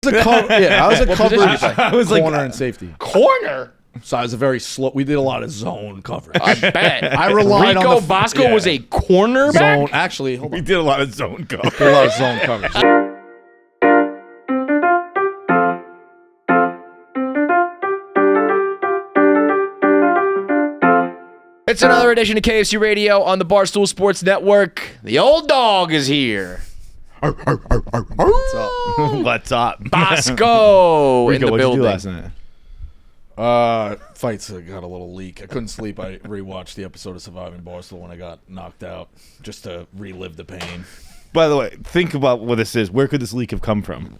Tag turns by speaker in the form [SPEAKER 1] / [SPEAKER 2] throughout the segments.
[SPEAKER 1] I was a coverage.
[SPEAKER 2] I was
[SPEAKER 1] corner and safety.
[SPEAKER 3] Corner?
[SPEAKER 1] So I was a very slow. We did a lot of zone coverage.
[SPEAKER 3] I bet.
[SPEAKER 1] I relied on
[SPEAKER 3] Rico Bosco was a cornerback?
[SPEAKER 1] zone. Actually, hold on.
[SPEAKER 2] We did a lot of zone coverage.
[SPEAKER 1] We did a lot of zone coverage.
[SPEAKER 3] It's another edition of KFC Radio on the Barstool Sports Network. The old dog is here.
[SPEAKER 1] What's up?
[SPEAKER 2] What's up?
[SPEAKER 3] Bosco in
[SPEAKER 2] Rico,
[SPEAKER 3] the
[SPEAKER 2] what'd
[SPEAKER 3] building.
[SPEAKER 2] you do last night?
[SPEAKER 1] Fights got a little leak. I couldn't sleep. I rewatched the episode of Surviving Barstool when I got knocked out just to relive the pain.
[SPEAKER 2] By the way, think about what this is. Where could this leak have come from?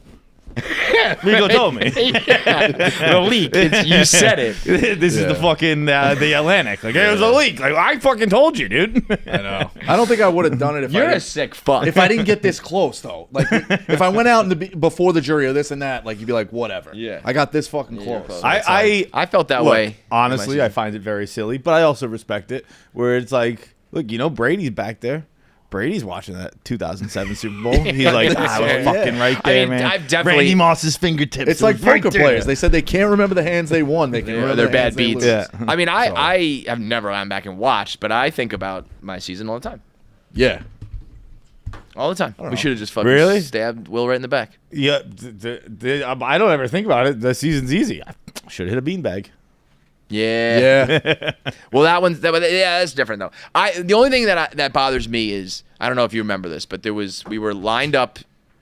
[SPEAKER 2] Rico told me.
[SPEAKER 3] The leak. You said it.
[SPEAKER 2] This is the fucking the Atlantic. Like, it was a leak. Like, I fucking told you, dude.
[SPEAKER 1] I know. I don't think I would have done it if
[SPEAKER 3] You're
[SPEAKER 1] I
[SPEAKER 3] a sick fuck.
[SPEAKER 1] if I didn't get this close though. Like if I went out before the jury or this and that, like you'd be like, whatever.
[SPEAKER 3] Yeah.
[SPEAKER 1] I got this fucking
[SPEAKER 3] you're
[SPEAKER 1] close.
[SPEAKER 3] close.
[SPEAKER 2] I
[SPEAKER 3] felt that
[SPEAKER 2] look,
[SPEAKER 3] way.
[SPEAKER 2] Honestly, I find it very silly, but I also respect it. Where it's like, look, you know, Brady's back there. Brady's watching that 2007 Super Bowl. He's like, I was fucking right there, man.
[SPEAKER 3] I've definitely.
[SPEAKER 2] Randy Moss's fingertips.
[SPEAKER 1] It's like
[SPEAKER 2] right
[SPEAKER 1] poker
[SPEAKER 2] there.
[SPEAKER 1] players. They said they can't remember the hands they won. They can remember
[SPEAKER 3] They're
[SPEAKER 1] the
[SPEAKER 3] bad
[SPEAKER 1] hands they
[SPEAKER 3] beats.
[SPEAKER 1] lose.
[SPEAKER 2] Yeah.
[SPEAKER 3] I mean, I have never gone back and watched, but I think about my season all the time.
[SPEAKER 1] Yeah.
[SPEAKER 3] All the time. We should have just fucking
[SPEAKER 2] Really?
[SPEAKER 3] stabbed Will right in the back.
[SPEAKER 2] Yeah, I don't ever think about it. The season's easy. I should have hit a beanbag.
[SPEAKER 3] Yeah.
[SPEAKER 1] Yeah.
[SPEAKER 3] Well, that's different though. The only thing that bothers me is, I don't know if you remember this, but we were lined up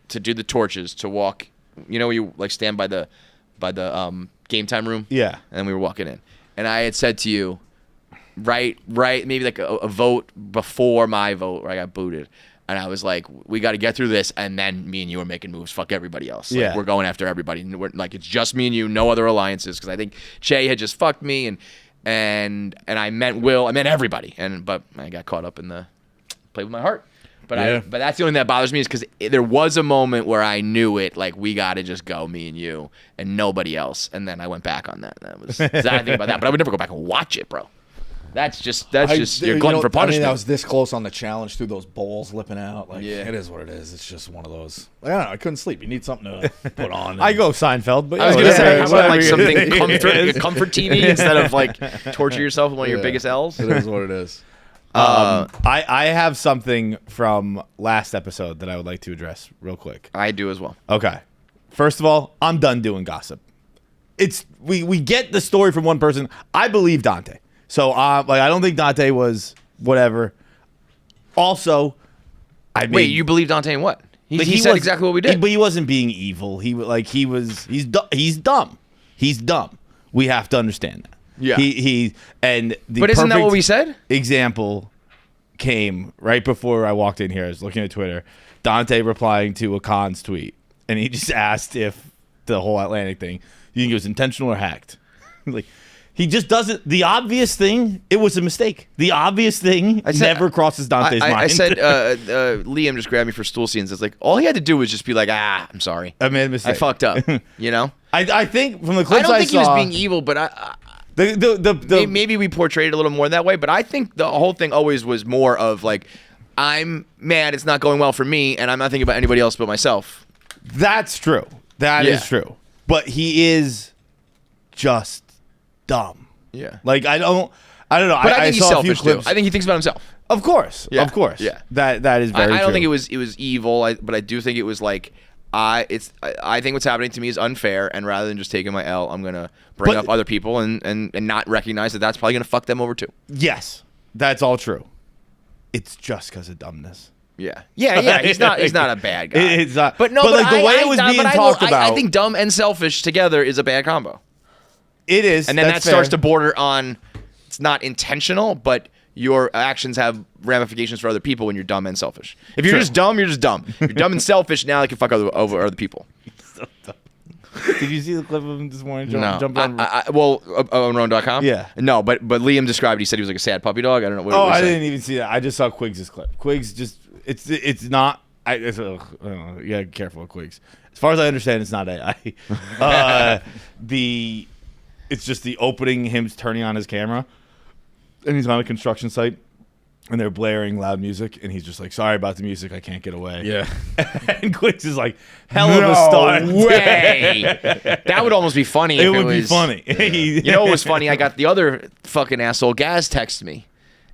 [SPEAKER 3] to do the torches to walk. You know, you like stand by the game time room.
[SPEAKER 2] Yeah.
[SPEAKER 3] And we were walking in, and I had said to you, right, maybe like a vote before my vote where I got booted. And I was like, we got to get through this, and then me and you are making moves. Fuck everybody else. Like,
[SPEAKER 2] Yeah.
[SPEAKER 3] we're going after everybody. And we're, like, it's just me and you, no other alliances. Because I think Che had just fucked me, and I meant Will. I meant everybody. But I got caught up in the play with my heart. But
[SPEAKER 1] Yeah.
[SPEAKER 3] but that's the only thing that bothers me is because there was a moment where I knew it, like, we got to just go, me and you, and nobody else. And then I went back on that. That was I think about that. But I would never go back and watch it, bro. That's just you're glutton for punishment.
[SPEAKER 1] I mean, I was this close on the challenge through those balls lipping out. Like,
[SPEAKER 3] Yeah.
[SPEAKER 1] it is what it is. It's just one of those. I don't know. I couldn't sleep. You need something to put on.
[SPEAKER 2] I go Seinfeld, but
[SPEAKER 3] I was gonna say, how about like
[SPEAKER 2] whatever.
[SPEAKER 3] something comfort TV instead of like torture yourself with one of your biggest L's?
[SPEAKER 1] It is what it is.
[SPEAKER 2] I have something from last episode that I would like to address real quick.
[SPEAKER 3] I do as well.
[SPEAKER 2] Okay. First of all, I'm done doing gossip. It's we get the story from one person. I believe Dante. So I don't think Dante was whatever. Also,
[SPEAKER 3] Wait, you believe Dante in what? He said exactly what we did.
[SPEAKER 2] But he wasn't being evil. He's dumb. He's dumb. We have to understand that.
[SPEAKER 3] Yeah.
[SPEAKER 2] But
[SPEAKER 3] isn't that what we said?
[SPEAKER 2] Example came right before I walked in here. I was looking at Twitter. Dante replying to a Con's tweet, and he just asked if the whole Atlantic thing, you think it was intentional or hacked? Like, he just doesn't. The obvious thing, it was a mistake. The obvious thing never crosses Dante's mind.
[SPEAKER 3] I said, Liam just grabbed me for stool scenes. It's like, all he had to do was just be like, I'm sorry.
[SPEAKER 2] I made a mistake.
[SPEAKER 3] I fucked up. You know?
[SPEAKER 2] I think from the clips
[SPEAKER 3] I don't think
[SPEAKER 2] saw,
[SPEAKER 3] he was being evil, but maybe we portrayed it a little more that way. But I think the whole thing always was more of like, I'm mad it's not going well for me, and I'm not thinking about anybody else but myself.
[SPEAKER 2] That's true. That is true. But he is just dumb.
[SPEAKER 3] Yeah.
[SPEAKER 2] Like, I don't know.
[SPEAKER 3] But I think he's
[SPEAKER 2] saw a few
[SPEAKER 3] selfish too.
[SPEAKER 2] clips.
[SPEAKER 3] I think he thinks about himself.
[SPEAKER 2] Of course.
[SPEAKER 3] Yeah.
[SPEAKER 2] Of course.
[SPEAKER 3] Yeah.
[SPEAKER 2] That is very true.
[SPEAKER 3] I don't think it was evil, but I do think it was like, I think what's happening to me is unfair, and rather than just taking my L, I'm gonna bring up other people and not recognize that that's probably gonna fuck them over too.
[SPEAKER 2] Yes, that's all true. It's just because of dumbness.
[SPEAKER 3] Yeah. He's not a bad guy.
[SPEAKER 2] It's not.
[SPEAKER 3] But no,
[SPEAKER 2] but like the way it was being talked about,
[SPEAKER 3] I think dumb and selfish together is a bad combo.
[SPEAKER 2] It is,
[SPEAKER 3] and then
[SPEAKER 2] that's
[SPEAKER 3] that starts
[SPEAKER 2] fair.
[SPEAKER 3] to border on. It's not intentional, but your actions have ramifications for other people when you're dumb and selfish. If you're just dumb, you're just dumb. If you're dumb and selfish, now you can fuck over other people.
[SPEAKER 2] So dumb. Did you see the clip of him this morning?
[SPEAKER 3] No.
[SPEAKER 2] Jumped on.
[SPEAKER 3] On Rowan.com?
[SPEAKER 2] Yeah.
[SPEAKER 3] No, but Liam described. He said he was like a sad puppy dog. I don't know what.
[SPEAKER 2] I didn't even see that. I just saw Quiggs' clip. Quiggs just it's not. Yeah, careful with Quiggs. As far as I understand, it's not AI. It's just the opening, him turning on his camera, and he's on a construction site, and they're blaring loud music, and he's just like, "Sorry about the music, I can't get away."
[SPEAKER 1] Yeah.
[SPEAKER 2] And Quicks is like, "Hell of a start."
[SPEAKER 3] No way. That would almost be funny.
[SPEAKER 2] It
[SPEAKER 3] if
[SPEAKER 2] would
[SPEAKER 3] was,
[SPEAKER 2] be funny.
[SPEAKER 3] You know what was funny? I got the other fucking asshole Gaz text me,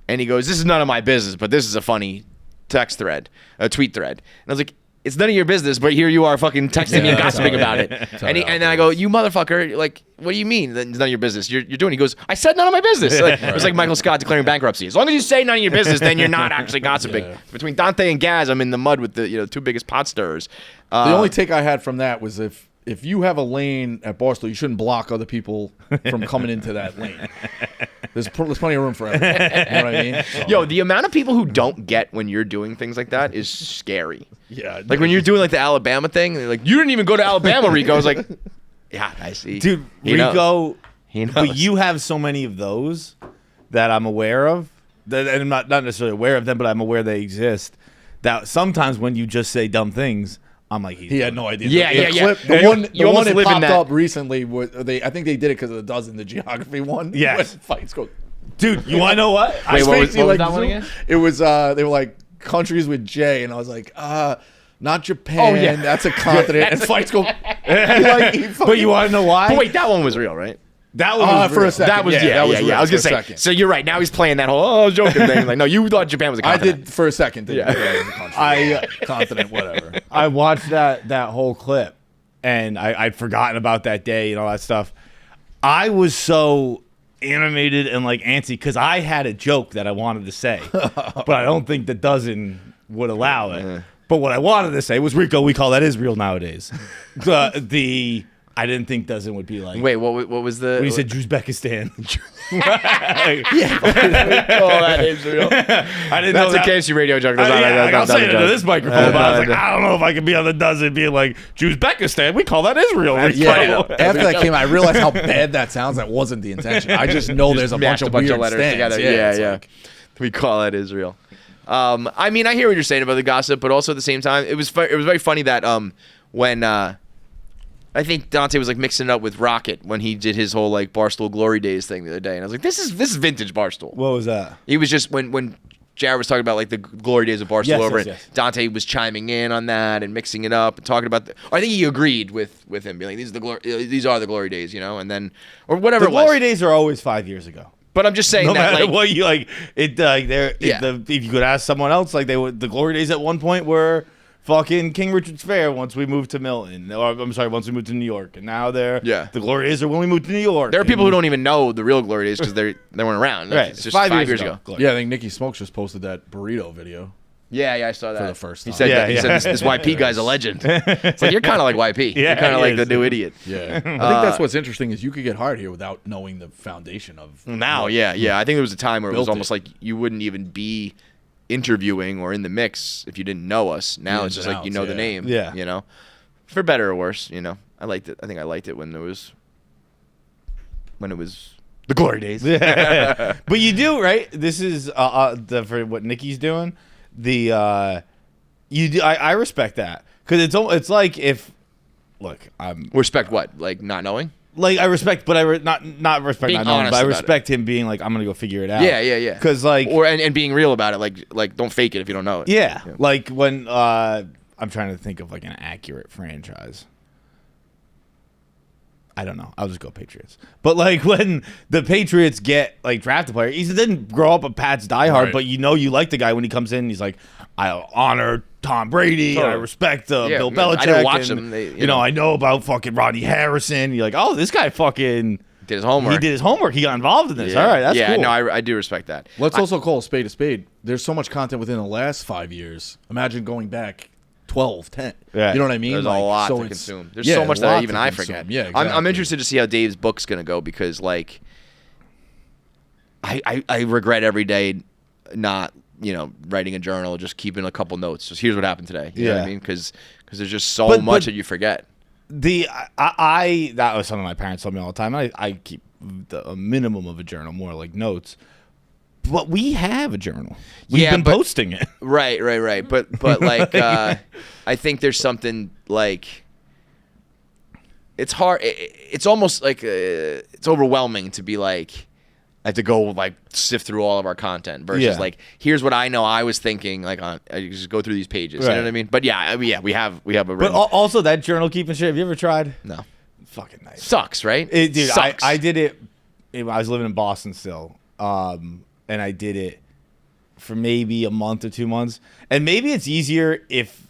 [SPEAKER 3] and he goes, "This is none of my business, but this is a funny tweet thread." And I was like, "It's none of your business, but here you are fucking texting me and gossiping about it." And then I go, "You motherfucker, like, what do you mean that it's none of your business? You're doing." He goes, "I said none of my business." Like, it was like Michael Scott declaring bankruptcy. As long as you say none of your business, then you're not actually gossiping.
[SPEAKER 1] Yeah.
[SPEAKER 3] Between Dante and Gaz, I'm in the mud with the two biggest pot stirrers.
[SPEAKER 1] The only take I had from that was if you have a lane at Barstool, you shouldn't block other people from coming into that lane. There's plenty of room for everyone. You know what I mean? So,
[SPEAKER 3] Yo, the amount of people who don't get when you're doing things like that is scary.
[SPEAKER 1] yeah.
[SPEAKER 3] Like when you're doing like the Alabama thing, they're like, "You didn't even go to Alabama, Rico." I was like, "Yeah, I see."
[SPEAKER 2] Dude,
[SPEAKER 3] He knows.
[SPEAKER 2] Rico,
[SPEAKER 3] He knows.
[SPEAKER 2] but you have so many of those that I'm aware of, and I'm not necessarily aware of them, but I'm aware they exist, that sometimes when you just say dumb things, I'm like,
[SPEAKER 1] He had no idea.
[SPEAKER 3] Yeah,
[SPEAKER 1] The
[SPEAKER 3] yeah, yeah.
[SPEAKER 1] clip- The
[SPEAKER 3] You-
[SPEAKER 1] one,
[SPEAKER 3] you
[SPEAKER 1] the
[SPEAKER 3] almost
[SPEAKER 1] one that
[SPEAKER 3] live in
[SPEAKER 1] popped
[SPEAKER 3] that-
[SPEAKER 1] up recently, I think they did it because of the dozen, the geography one.
[SPEAKER 2] Yes.
[SPEAKER 1] When Feits go.
[SPEAKER 2] dude, you want to know what?
[SPEAKER 3] Wait, what was
[SPEAKER 1] Basically,
[SPEAKER 3] that one
[SPEAKER 1] Zoom-
[SPEAKER 3] again?
[SPEAKER 1] It was, they were like countries with J, and I was like, not Japan.
[SPEAKER 3] Oh, yeah.
[SPEAKER 1] That's a continent. And Feits go,
[SPEAKER 2] But you want to know why?
[SPEAKER 3] But wait, that one was real, right?
[SPEAKER 2] that was
[SPEAKER 1] for
[SPEAKER 2] real.
[SPEAKER 1] a second.
[SPEAKER 3] That was
[SPEAKER 1] yeah,
[SPEAKER 3] yeah.
[SPEAKER 1] that was real
[SPEAKER 3] I was gonna
[SPEAKER 1] for a
[SPEAKER 3] say.
[SPEAKER 1] second.
[SPEAKER 3] So you're right. Now he's playing that whole joking thing. Like, no, you thought Japan was a
[SPEAKER 1] I
[SPEAKER 3] continent.
[SPEAKER 1] did for a second.
[SPEAKER 3] Yeah.
[SPEAKER 1] Continent, whatever.
[SPEAKER 2] I watched that whole clip, and I'd forgotten about that day and all that stuff. I was so animated and like antsy because I had a joke that I wanted to say, but I don't think the dozen would allow it. But what I wanted to say was, Rico, we call that Israel nowadays. I didn't think dozen would be like.
[SPEAKER 3] Wait, what was the?
[SPEAKER 2] When he said Uzbekistan.
[SPEAKER 3] oh, that is real.
[SPEAKER 2] I didn't
[SPEAKER 3] That's
[SPEAKER 2] know
[SPEAKER 3] a
[SPEAKER 2] that.
[SPEAKER 3] KFC radio joke. That's
[SPEAKER 2] I'll say it into this microphone, but I was like,
[SPEAKER 3] no.
[SPEAKER 2] I don't know if I can be on the dozen being like, Uzbekistan, we call that Israel.
[SPEAKER 1] Yeah, after that came out, I realized how bad that sounds. That wasn't the intention. I just know there's a bunch of weird
[SPEAKER 3] letters
[SPEAKER 1] stands.
[SPEAKER 3] together.
[SPEAKER 1] it's
[SPEAKER 3] Yeah.
[SPEAKER 1] like-
[SPEAKER 3] We call that Israel. I mean, I hear what you're saying about the gossip, but also at the same time, it was very funny that when I think Dante was like mixing it up with Rocket when he did his whole like Barstool Glory Days thing the other day, and I was like, this is vintage Barstool.
[SPEAKER 2] What was that?
[SPEAKER 3] He was just when Jared was talking about like the glory days of Barstool over it.
[SPEAKER 2] Yes.
[SPEAKER 3] Dante was chiming in on that and mixing it up and talking about. I think he agreed with him, being like, these are the glory days, you know, and then or whatever
[SPEAKER 2] The
[SPEAKER 3] it was.
[SPEAKER 2] glory days are always 5 years ago.
[SPEAKER 3] But I'm just saying
[SPEAKER 2] No
[SPEAKER 3] that
[SPEAKER 2] matter
[SPEAKER 3] like
[SPEAKER 2] what you like,
[SPEAKER 3] Yeah.
[SPEAKER 2] if you could ask someone else, like the glory days at one point were fucking King Richard's Fair once we moved to Milton, or I'm sorry, once we moved to New York, and now the glory days are when we moved to New York.
[SPEAKER 3] there are people who don't even know the real glory days because they weren't around.
[SPEAKER 2] Right,
[SPEAKER 3] It's just
[SPEAKER 2] 5
[SPEAKER 3] 5 years ago.
[SPEAKER 2] Glory.
[SPEAKER 1] Yeah, I think Nikki Smokes just posted that burrito video.
[SPEAKER 3] Yeah, I saw that
[SPEAKER 1] For the first
[SPEAKER 3] He
[SPEAKER 1] time.
[SPEAKER 3] said
[SPEAKER 2] Yeah,
[SPEAKER 3] that. He
[SPEAKER 2] yeah.
[SPEAKER 3] said this YP guy's a legend. It's like you're kind of like YP.
[SPEAKER 2] Yeah,
[SPEAKER 3] you're kind of
[SPEAKER 2] he
[SPEAKER 3] like the
[SPEAKER 2] is.
[SPEAKER 3] new idiot.
[SPEAKER 1] Yeah, I think that's what's interesting is you could get hired here without knowing the foundation of.
[SPEAKER 3] Now, yeah. I think there was a time where it was
[SPEAKER 1] Built
[SPEAKER 3] almost like you wouldn't even be interviewing or in the mix if you didn't know us. Now
[SPEAKER 1] The
[SPEAKER 3] it's just
[SPEAKER 1] ins and
[SPEAKER 3] like you
[SPEAKER 1] outs,
[SPEAKER 3] know the
[SPEAKER 1] yeah.
[SPEAKER 3] name.
[SPEAKER 2] Yeah.
[SPEAKER 3] You know, for better or worse. You know, I liked it. I think I liked it when it was the glory days.
[SPEAKER 2] Yeah. But you do, right? This is for what Nikki's doing. You do. I respect that because it's like if I'm
[SPEAKER 3] Respect what? Like not knowing?
[SPEAKER 2] like I respect, but not respect
[SPEAKER 3] Being
[SPEAKER 2] not knowing,
[SPEAKER 3] honest
[SPEAKER 2] but I
[SPEAKER 3] about
[SPEAKER 2] respect him being like I'm gonna go figure it out.
[SPEAKER 3] Yeah.
[SPEAKER 2] Because like
[SPEAKER 3] and being real about it. Like don't fake it if you don't know it.
[SPEAKER 2] yeah, like when I'm trying to think of like an accurate franchise. I don't know. I'll just go Patriots. But like when the Patriots get like draft a player, he didn't grow up a Pats diehard,
[SPEAKER 1] Right.
[SPEAKER 2] but you know you like the guy when he comes in. He's like, I honor Tom Brady.
[SPEAKER 3] Totally.
[SPEAKER 2] I respect
[SPEAKER 3] Yeah,
[SPEAKER 2] Bill
[SPEAKER 3] man,
[SPEAKER 2] Belichick.
[SPEAKER 3] I didn't watch
[SPEAKER 2] and,
[SPEAKER 3] them. They,
[SPEAKER 2] you know, I know about fucking Rodney Harrison. You're like, oh, this guy fucking
[SPEAKER 3] did his homework.
[SPEAKER 2] He did his homework. He got involved in this.
[SPEAKER 3] Yeah.
[SPEAKER 2] All right, that's
[SPEAKER 3] yeah,
[SPEAKER 2] cool.
[SPEAKER 3] no, I do respect that.
[SPEAKER 1] Let's also call a spade a spade. There's so much content within the last 5 years. Imagine going back 12, 10.
[SPEAKER 2] Yeah.
[SPEAKER 1] You know what I mean?
[SPEAKER 3] There's
[SPEAKER 1] Like,
[SPEAKER 3] a lot
[SPEAKER 1] so
[SPEAKER 3] to
[SPEAKER 1] it's-
[SPEAKER 3] consume. There's
[SPEAKER 1] yeah,
[SPEAKER 3] so much
[SPEAKER 1] a
[SPEAKER 3] that
[SPEAKER 1] lot
[SPEAKER 3] even
[SPEAKER 1] to
[SPEAKER 3] I
[SPEAKER 1] consume.
[SPEAKER 3] forget.
[SPEAKER 1] Yeah, exactly.
[SPEAKER 3] I'm interested to see how Dave's book's gonna go because like I regret every day not writing a journal, just keeping a couple notes. Just here's what happened today. You know what I
[SPEAKER 2] Yeah.
[SPEAKER 3] mean? Because there's just so
[SPEAKER 2] But-
[SPEAKER 3] much that you forget.
[SPEAKER 2] I that was something my parents told me all the time. I keep a minimum of a journal, more like notes. But we have a journal. We've been posting it.
[SPEAKER 3] Right. But like I think there's something like it's hard. It's almost like it's overwhelming to be like I have to go like sift through all of our content versus like here's what I know I was thinking like I just go through these pages. You know what I mean? But yeah, we have a
[SPEAKER 2] But
[SPEAKER 3] written,
[SPEAKER 2] also that journal keeping shit. Have you ever tried?
[SPEAKER 3] no.
[SPEAKER 2] Fucking nice.
[SPEAKER 3] Sucks, right?
[SPEAKER 2] Dude,
[SPEAKER 3] Sucks.
[SPEAKER 2] I did it. I was living in Boston still, and I did it for maybe a month or 2 months. And maybe it's easier if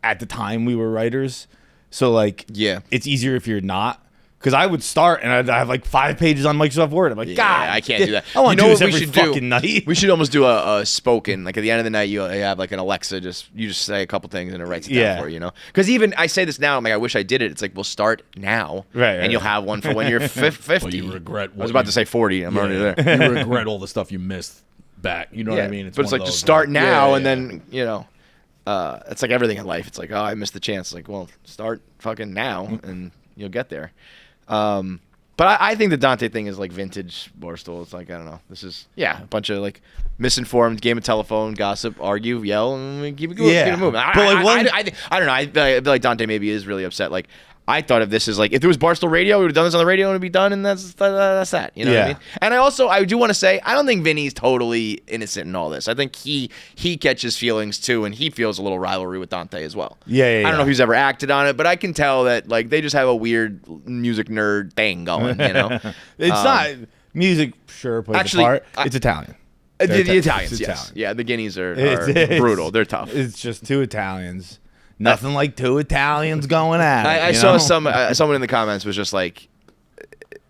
[SPEAKER 2] at the time we were writers. So like,
[SPEAKER 3] Yeah.
[SPEAKER 2] it's easier if you're not. Because I would start and I'd have like 5 pages on Microsoft Word. I'm like, God,
[SPEAKER 3] I can't do that.
[SPEAKER 2] I want to
[SPEAKER 3] know
[SPEAKER 2] do this
[SPEAKER 3] what we
[SPEAKER 2] every
[SPEAKER 3] should do?
[SPEAKER 2] fucking night.
[SPEAKER 3] We should almost do a spoken. Like at the end of the night, you have like an Alexa. You just say a couple things and it writes it down for you. You know? Because even I say this now. I'm like, I wish I did it. It's like, we'll start now, and you'll have one for when you're 50.
[SPEAKER 1] But you regret.
[SPEAKER 3] I was about to say 40. I'm already there.
[SPEAKER 1] You regret all the stuff you missed back. You know what I mean?
[SPEAKER 3] But it's
[SPEAKER 1] one
[SPEAKER 3] like
[SPEAKER 1] of
[SPEAKER 3] just
[SPEAKER 1] those,
[SPEAKER 3] start
[SPEAKER 1] like,
[SPEAKER 3] now, and then it's like everything in life. It's like, oh, I missed the chance. It's like, well, start fucking now, and you'll get there. But I think the Dante thing is like vintage Barstool. It's like, I don't know. This is, a bunch of like misinformed game of telephone, gossip, argue, yell, and we keep it moving. I don't know. I feel like Dante maybe is really upset. Like, I thought of this as like, if it was Barstool Radio, we would have done this on the radio and it'd be done, and that's that. You know what I mean? And I do want to say, I don't think Vinny's totally innocent in all this. I think he catches feelings too, and he feels a little rivalry with Dante as well.
[SPEAKER 2] Yeah.
[SPEAKER 3] I don't know if he's ever acted on it, but I can tell that like they just have a weird music nerd thing going, you know?
[SPEAKER 2] It's not music, sure, plays
[SPEAKER 3] actually,
[SPEAKER 2] a part. It's Italian.
[SPEAKER 3] The Italians,
[SPEAKER 2] it's
[SPEAKER 3] yes.
[SPEAKER 2] Italian.
[SPEAKER 3] Yeah, the Guineas are
[SPEAKER 2] It's
[SPEAKER 3] brutal. They're tough.
[SPEAKER 2] It's just 2 Italians. Nothing like 2 Italians going at it.
[SPEAKER 3] I saw someone in the comments was just like,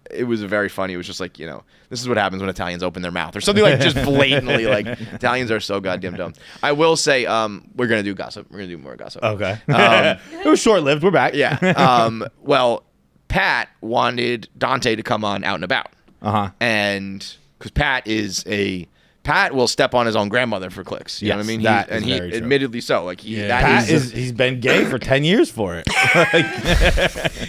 [SPEAKER 3] it was very funny. It was just like, this is what happens when Italians open their mouth or something like just blatantly like Italians are so goddamn dumb. I will say, we're gonna do gossip. We're gonna do more gossip.
[SPEAKER 2] Okay. It was short lived. We're back.
[SPEAKER 3] Yeah. Well, Pat wanted Dante to come on Out and About. And because Pat will step on his own grandmother for clicks. You know what I mean? He admittedly so. Like
[SPEAKER 2] he's been gay for 10 years for it.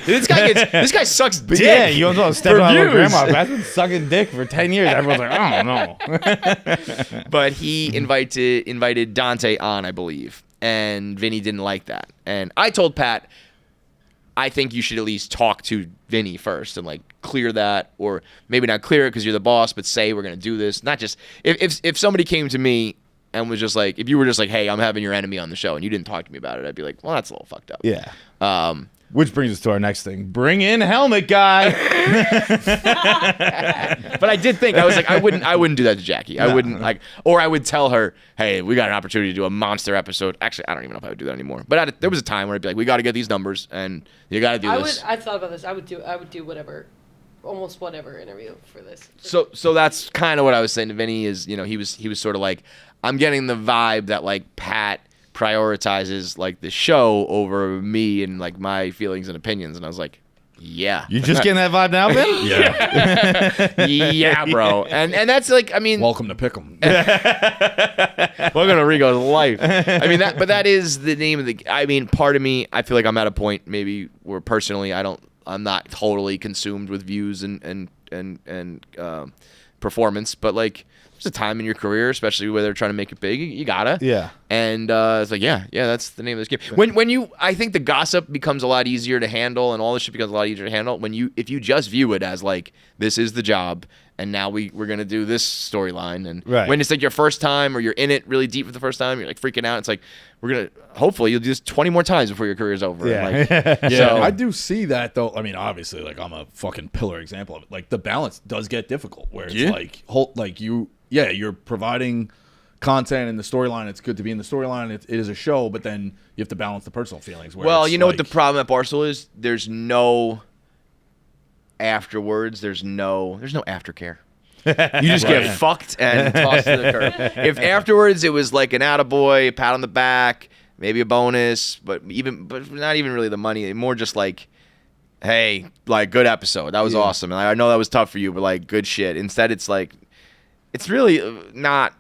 [SPEAKER 3] this guy sucks dick.
[SPEAKER 2] Yeah, you don't know stepping on your
[SPEAKER 3] views.
[SPEAKER 2] grandma. Pat's been sucking dick for 10 years. Everyone's like, I don't know.
[SPEAKER 3] But he invited Dante on, I believe, and Vinny didn't like that. And I told Pat, I think you should at least talk to Vinny first and like clear that, or maybe not clear it because you're the boss, but say we're gonna do this. Not just if somebody came to me and was just like, if you were just like, hey, I'm having your enemy on the show and you didn't talk to me about it, I'd be like, well, that's a little fucked up.
[SPEAKER 2] Yeah. Which brings us to our next thing. Bring in helmet guy.
[SPEAKER 3] But I did think, I was like, I wouldn't do that to Jackie. I wouldn't like, or I would tell her, hey, we got an opportunity to do a monster episode. Actually, I don't even know if I would do that anymore. But there was a time where I'd be like, we got to get these numbers and you got to do this.
[SPEAKER 4] I thought about this. I would do whatever, almost whatever interview for this.
[SPEAKER 3] So that's kind of what I was saying to Vinny is, he was sort of like, I'm getting the vibe that like Pat prioritizes like the show over me and like my feelings and opinions, and I was like, yeah.
[SPEAKER 2] You just getting that vibe now, Ben?
[SPEAKER 1] Yeah.
[SPEAKER 3] Yeah, bro. And that's like, I mean,
[SPEAKER 1] Welcome to Pick'em.
[SPEAKER 3] welcome to Rico's life. I mean that is the name of the. I mean, part of me, I feel like I'm at a point maybe where personally I'm not totally consumed with views and performance, but like there's a time in your career, especially where they're trying to make it big, you gotta.
[SPEAKER 2] Yeah.
[SPEAKER 3] And it's like, yeah, that's the name of this game. When I think the gossip becomes a lot easier to handle, and all this shit becomes a lot easier to handle if you just view it as like, this is the job, and now we're gonna do this storyline, and when it's like your first time or you're in it really deep for the first time, you're like freaking out. It's like hopefully you'll do this 20 more times before your career's over.
[SPEAKER 2] Yeah.
[SPEAKER 3] Like,
[SPEAKER 1] Yeah,
[SPEAKER 3] so,
[SPEAKER 1] I do see that though. I mean, obviously, like I'm a fucking pillar example of it. Like the balance does get difficult, where it's you're providing content and the storyline. It's good to be in the storyline. It is a show, but then you have to balance the personal feelings.
[SPEAKER 3] Well, you know what the problem at Barstool is? There's no afterwards. There's no aftercare. You just get fucked and tossed to the curb. If afterwards it was like an attaboy, a pat on the back, maybe a bonus, but not even really the money. More just like, hey, like good episode. That was awesome. And I know that was tough for you, but like good shit. Instead, it's like, it's really not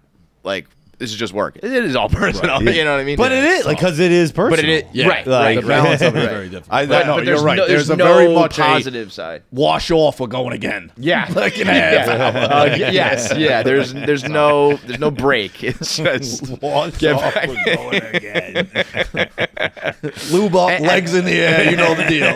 [SPEAKER 3] like this is just work. It is all personal.
[SPEAKER 2] Right.
[SPEAKER 3] You know what I mean?
[SPEAKER 2] But it is because it is personal.
[SPEAKER 3] But it is right.
[SPEAKER 1] The balance of it is
[SPEAKER 3] Right.
[SPEAKER 1] very different.
[SPEAKER 3] But
[SPEAKER 1] you're right.
[SPEAKER 3] There's
[SPEAKER 1] a
[SPEAKER 3] no
[SPEAKER 1] very much
[SPEAKER 3] positive side.
[SPEAKER 1] Wash off. We're going again.
[SPEAKER 3] Yeah.
[SPEAKER 1] Like an half.
[SPEAKER 3] Yes. Yeah. There's no break. It's just
[SPEAKER 1] Wash
[SPEAKER 3] get
[SPEAKER 1] off.
[SPEAKER 3] back.
[SPEAKER 1] We're going again. Lube up, legs in the air. You know the deal.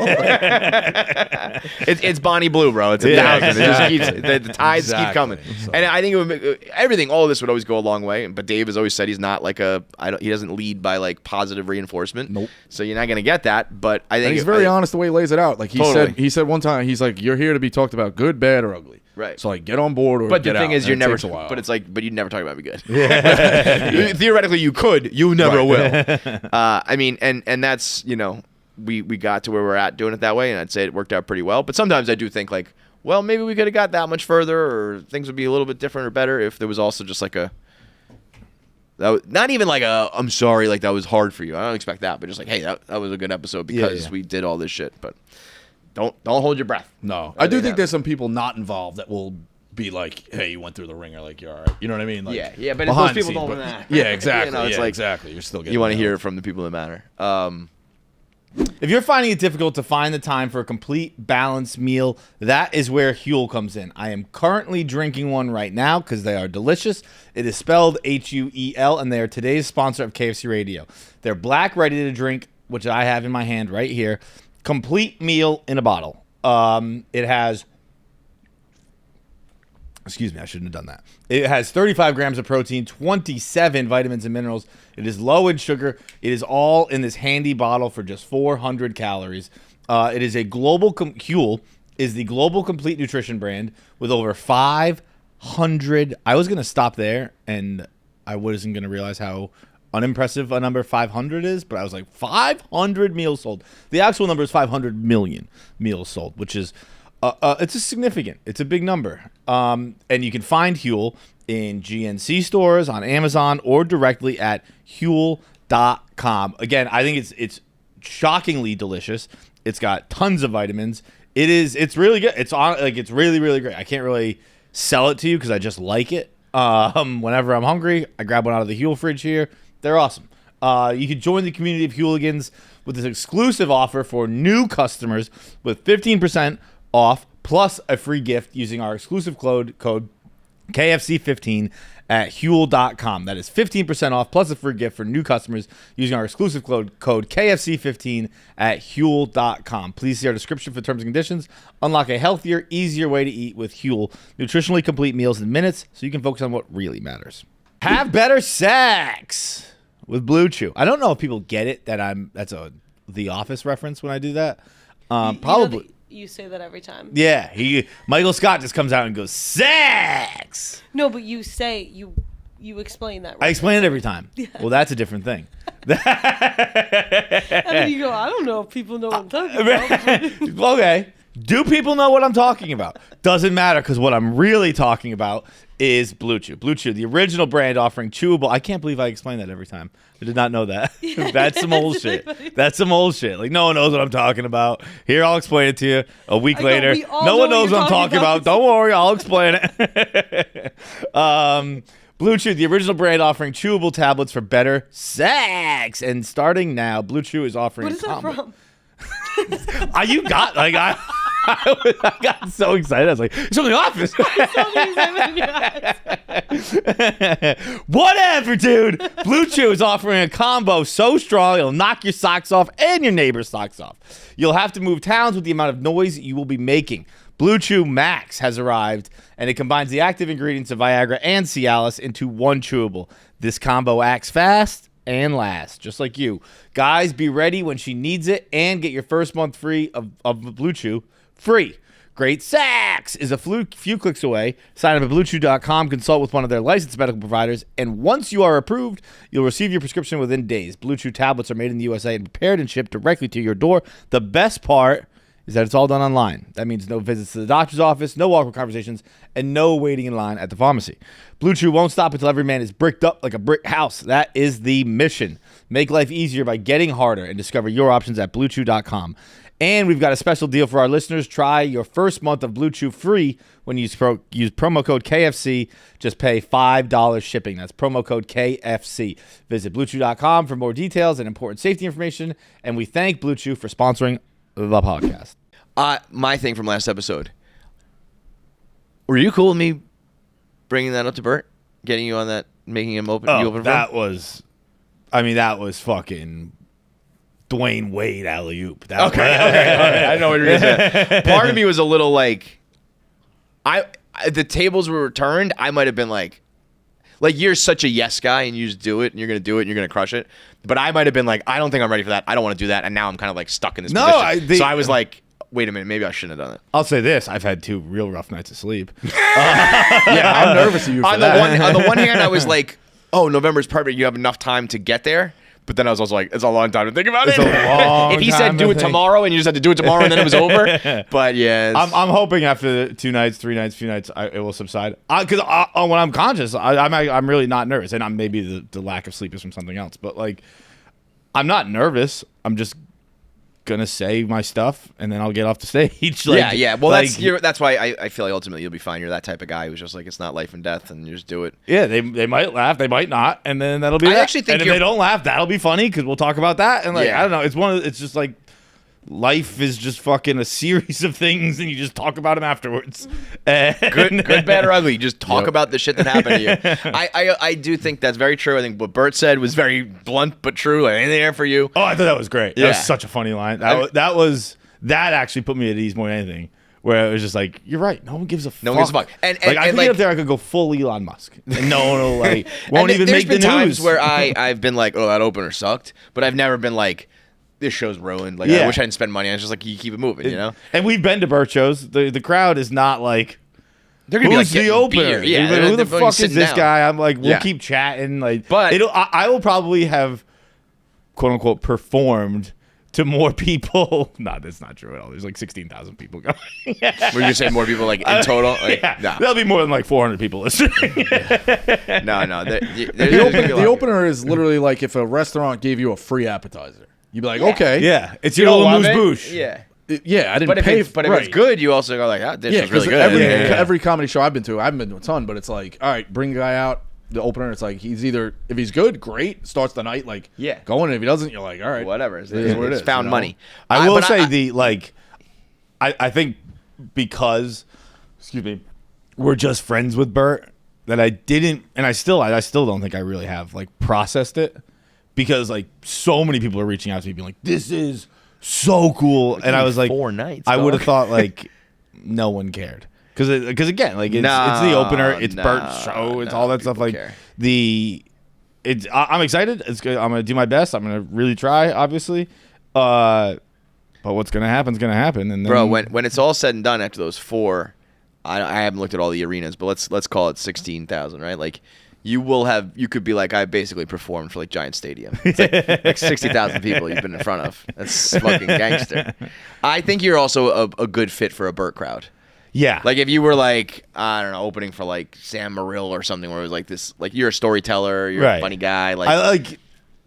[SPEAKER 3] It's Bonnie Blue, bro. It's 1,000. It just keeps the tides keep coming.
[SPEAKER 1] So.
[SPEAKER 3] And I think it would make, everything, all of this would always go a long way. But Dave has always said he's not like he doesn't lead by like positive reinforcement.
[SPEAKER 1] Nope.
[SPEAKER 3] So you're not gonna get that. But I think
[SPEAKER 1] And he's very honest the way he lays it out. Like he said one time, he's like, "You're here to be talked about, good, bad, or ugly."
[SPEAKER 3] Right.
[SPEAKER 1] So like, get on board or
[SPEAKER 3] But
[SPEAKER 1] get
[SPEAKER 3] the thing
[SPEAKER 1] out.
[SPEAKER 3] is, you're
[SPEAKER 1] And it
[SPEAKER 3] never.
[SPEAKER 1] takes a while.
[SPEAKER 3] But it's like, but you never talk about me good. Yeah. Theoretically, you could. You never will. I mean, and that's we got to where we're at doing it that way, and I'd say it worked out pretty well. But sometimes I do think like, well, maybe we could have got that much further, or things would be a little bit different or better if there was also just like not even like I'm sorry, like that was hard for you. I don't expect that, but just like, hey, that was a good episode because we did all this shit. But don't hold your breath.
[SPEAKER 1] No, I do think there's some people not involved that will be like, hey, you went through the ringer, like you're all right. You know what I mean? Like,
[SPEAKER 3] yeah, but
[SPEAKER 1] behind
[SPEAKER 3] those
[SPEAKER 1] the
[SPEAKER 3] people
[SPEAKER 1] scenes,
[SPEAKER 3] don't
[SPEAKER 1] but-
[SPEAKER 3] know.
[SPEAKER 1] Yeah, exactly.
[SPEAKER 3] It's like,
[SPEAKER 1] exactly. You're still getting.
[SPEAKER 3] You want to hear it from the people that matter.
[SPEAKER 2] If you're finding it difficult to find the time for a complete balanced meal, that is where Huel comes in. I am currently drinking one right now because they are delicious. It is spelled Huel, and they are today's sponsor of KFC Radio. They're black, ready to drink, which I have in my hand right here. Complete meal in a bottle. It has... Excuse me, I shouldn't have done that. It has 35 grams of protein, 27 vitamins and minerals. It is low in sugar. It is all in this handy bottle for just 400 calories. It is a global... Huel is the global complete nutrition brand with over 500... I was going to stop there, and I wasn't going to realize how unimpressive a number 500 is, but I was like, 500 meals sold. The actual number is 500 million meals sold, which is... it's a significant. It's a big number. And you can find Huel in GNC stores, on Amazon, or directly at Huel.com. Again, I think it's shockingly delicious. It's got tons of vitamins. It's really good. It's really, really great. I can't really sell it to you because I just like it. Whenever I'm hungry, I grab one out of the Huel fridge here. They're awesome. You can join the community of Hueligans with this exclusive offer for new customers with 15% off plus a free gift using our exclusive code KFC15 at Huel.com. That is 15% off plus a free gift for new customers using our exclusive code KFC15 at Huel.com. Please see our description for terms and conditions. Unlock a healthier, easier way to eat with Huel. Nutritionally complete meals in minutes so you can focus on what really matters. Have better sex with Blue Chew. I don't know if people get it that's a The Office reference when I do that. Probably.
[SPEAKER 4] You say that every time.
[SPEAKER 2] Yeah, Michael Scott just comes out and goes, sex!
[SPEAKER 4] No, but you say, you explain that. Right?
[SPEAKER 2] I explain it every time. Yeah. Well, that's a different thing.
[SPEAKER 4] And then you go, I don't know if people know what I'm talking about.
[SPEAKER 2] Okay. Do people know what I'm talking about? Doesn't matter, because what I'm really talking about is Blue Chew. Blue Chew, the original brand offering chewable. I can't believe I explain that every time. I did not know that. That's some old shit. That's some old shit. Like, no one knows what I'm talking about. Here, I'll explain it to you a week later. No one knows what I'm talking about. Don't worry, I'll explain it. Blue Chew, the original brand offering chewable tablets for better sex. And starting now, Blue Chew is offering
[SPEAKER 4] What is that from?
[SPEAKER 2] You got, like, I got so excited. I was like, it's from The Office. Whatever, dude. Blue Chew is offering a combo so strong it'll knock your socks off and your neighbor's socks off. You'll have to move towns with the amount of noise you will be making. Blue Chew Max has arrived, and it combines the active ingredients of Viagra and Cialis into one chewable. This combo acts fast and lasts, just like you. Guys, be ready when she needs it and get your first month free of Blue Chew free. Great sex is a few clicks away. Sign up at BlueChew.com, consult with one of their licensed medical providers, and once you are approved, you'll receive your prescription within days. Blue Chew tablets are made in the USA and prepared and shipped directly to your door. The best part is that it's all done online. That means no visits to the doctor's office, no awkward conversations, and no waiting in line at the pharmacy. Blue Chew won't stop until every man is bricked up like a brick house. That is the mission. Make life easier by getting harder and discover your options at BlueChew.com. And we've got a special deal for our listeners. Try your first month of Blue Chew free when you use promo code KFC. Just pay $5 shipping. That's promo code KFC. Visit BlueChew.com for more details and important safety information. And we thank Blue Chew for sponsoring the podcast.
[SPEAKER 3] My thing from last episode. Were you cool with me bringing that up to Bert? Getting you on that, making him open? You open
[SPEAKER 2] that was fucking Dwayne Wade alley-oop.
[SPEAKER 3] Okay. I know what you're going to say. Part of me was a little like, the tables were returned. I might have been like you're such a yes guy and you just do it and you're going to do it and you're going to crush it. But I might have been like, I don't think I'm ready for that. I don't want to do that. And now I'm kind of like stuck in this position. So I was like, wait a minute, maybe I shouldn't have done it.
[SPEAKER 2] I'll say this: I've had 2 real rough nights of sleep.
[SPEAKER 1] Yeah, I'm nervous of you for that.
[SPEAKER 3] On the one hand, I was like, oh, November's perfect. You have enough time to get there. But then I was also like, it's a long time to think about it. If he said do it tomorrow and you just had to do it tomorrow and then it was over. But yeah.
[SPEAKER 2] I'm hoping after 2 nights, 3 nights, few nights, it will subside. Because when I'm conscious, I'm really not nervous. And maybe the lack of sleep is from something else. But like, I'm not nervous. I'm just gonna say my stuff and then I'll get off the stage.
[SPEAKER 3] Yeah. Well, that's why I feel like ultimately you'll be fine. You're that type of guy who's just like, it's not life and death, and you just do it.
[SPEAKER 2] Yeah, they might laugh, they might not, and then that'll be. I actually think, and if they don't laugh, that'll be funny because we'll talk about that. And like, I don't know, it's just like. Life is just fucking a series of things, and you just talk about them afterwards.
[SPEAKER 3] Good, bad, or ugly. You just talk about the shit that happened to you. I do think that's very true. I think what Bert said was very blunt but true. Like, anything there for you?
[SPEAKER 2] Oh, I thought that was great. That was such a funny line. That actually put me at ease more than anything. Where it was just like, you're right. No one gives a fuck.
[SPEAKER 3] No one gives a fuck. And
[SPEAKER 2] I could get up there, I could go full Elon Musk, and no one will won't even make the news.
[SPEAKER 3] There's been times where I've been like, oh, that opener sucked, but I've never been like, this show's ruined. Like, I wish I didn't spend money. I was just like, you keep it moving, you know?
[SPEAKER 2] And we've been to Bert shows. The crowd is not like,
[SPEAKER 3] they're gonna
[SPEAKER 2] who's
[SPEAKER 3] be like
[SPEAKER 2] the opener?
[SPEAKER 3] Beer. Yeah,
[SPEAKER 2] who the fuck is this guy? I'm like, we'll keep chatting. Like, but I will probably have, quote unquote, performed to more people. No, that's not true at all. There's like 16,000 people going.
[SPEAKER 3] Were you gonna say more people like in total? Like,
[SPEAKER 2] no. There'll be more than like 400 people listening.
[SPEAKER 3] No.
[SPEAKER 1] The opener is literally like if a restaurant gave you a free appetizer. You'd be like, okay.
[SPEAKER 2] Yeah. It's your little moose-bouche.
[SPEAKER 3] Yeah.
[SPEAKER 1] I didn't pay.
[SPEAKER 3] But if it's good, you also go like, this is really good.
[SPEAKER 1] Every comedy show I've been to, I haven't been to a ton, but it's like, all right, bring a guy out. The opener, it's like he's either, if he's good, great, starts the night like going. If he doesn't, you're like, all right,
[SPEAKER 3] whatever. It's found money.
[SPEAKER 2] I will say I think because, excuse me, we're just friends with Bert that I didn't, and I still don't think I really have like processed it. Because like so many people are reaching out to me being like, this is so cool. And I was like,
[SPEAKER 3] 4 nights.
[SPEAKER 2] I would have thought like no one cared. Because again, like it's the opener, it's Bert's show, it's all that stuff. Like care. I'm excited. It's good. I'm gonna do my best. I'm gonna really try, obviously. But what's gonna happen is gonna happen. And then,
[SPEAKER 3] bro, when it's all said and done after those 4, I haven't looked at all the arenas, but let's call it 16,000, right? Like. You could be like, I basically performed for like Giant Stadium. It's like 60,000 people you've been in front of. That's fucking gangster. I think you're also a good fit for a Bert crowd.
[SPEAKER 2] Yeah.
[SPEAKER 3] Like if you were like, I don't know, opening for like Sam Morrill or something where it was like this, like you're a storyteller, you're a funny guy. Like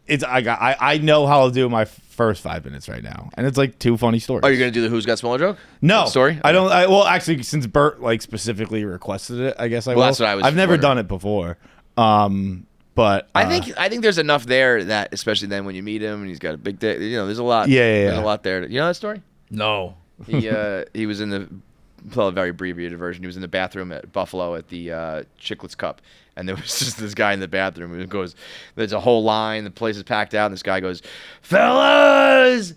[SPEAKER 2] I know how I'll do my first 5 minutes right now. And it's like 2 funny stories.
[SPEAKER 3] Oh, you're going to do the Who's Got Smaller joke?
[SPEAKER 2] No.
[SPEAKER 3] Story?
[SPEAKER 2] Well, actually, since Bert like specifically requested it, I guess I will.
[SPEAKER 3] That's what I was
[SPEAKER 2] I've never done it before. But
[SPEAKER 3] I think there's enough there that, especially then when you meet him and he's got a big dick, there's a lot. There's a lot there. You know that story?
[SPEAKER 1] No.
[SPEAKER 3] He was in the, well, a very abbreviated version. He was in the bathroom at Buffalo at the Chiclets Cup, and there was just this guy in the bathroom who goes, there's a whole line, the place is packed out, and this guy goes, fellas,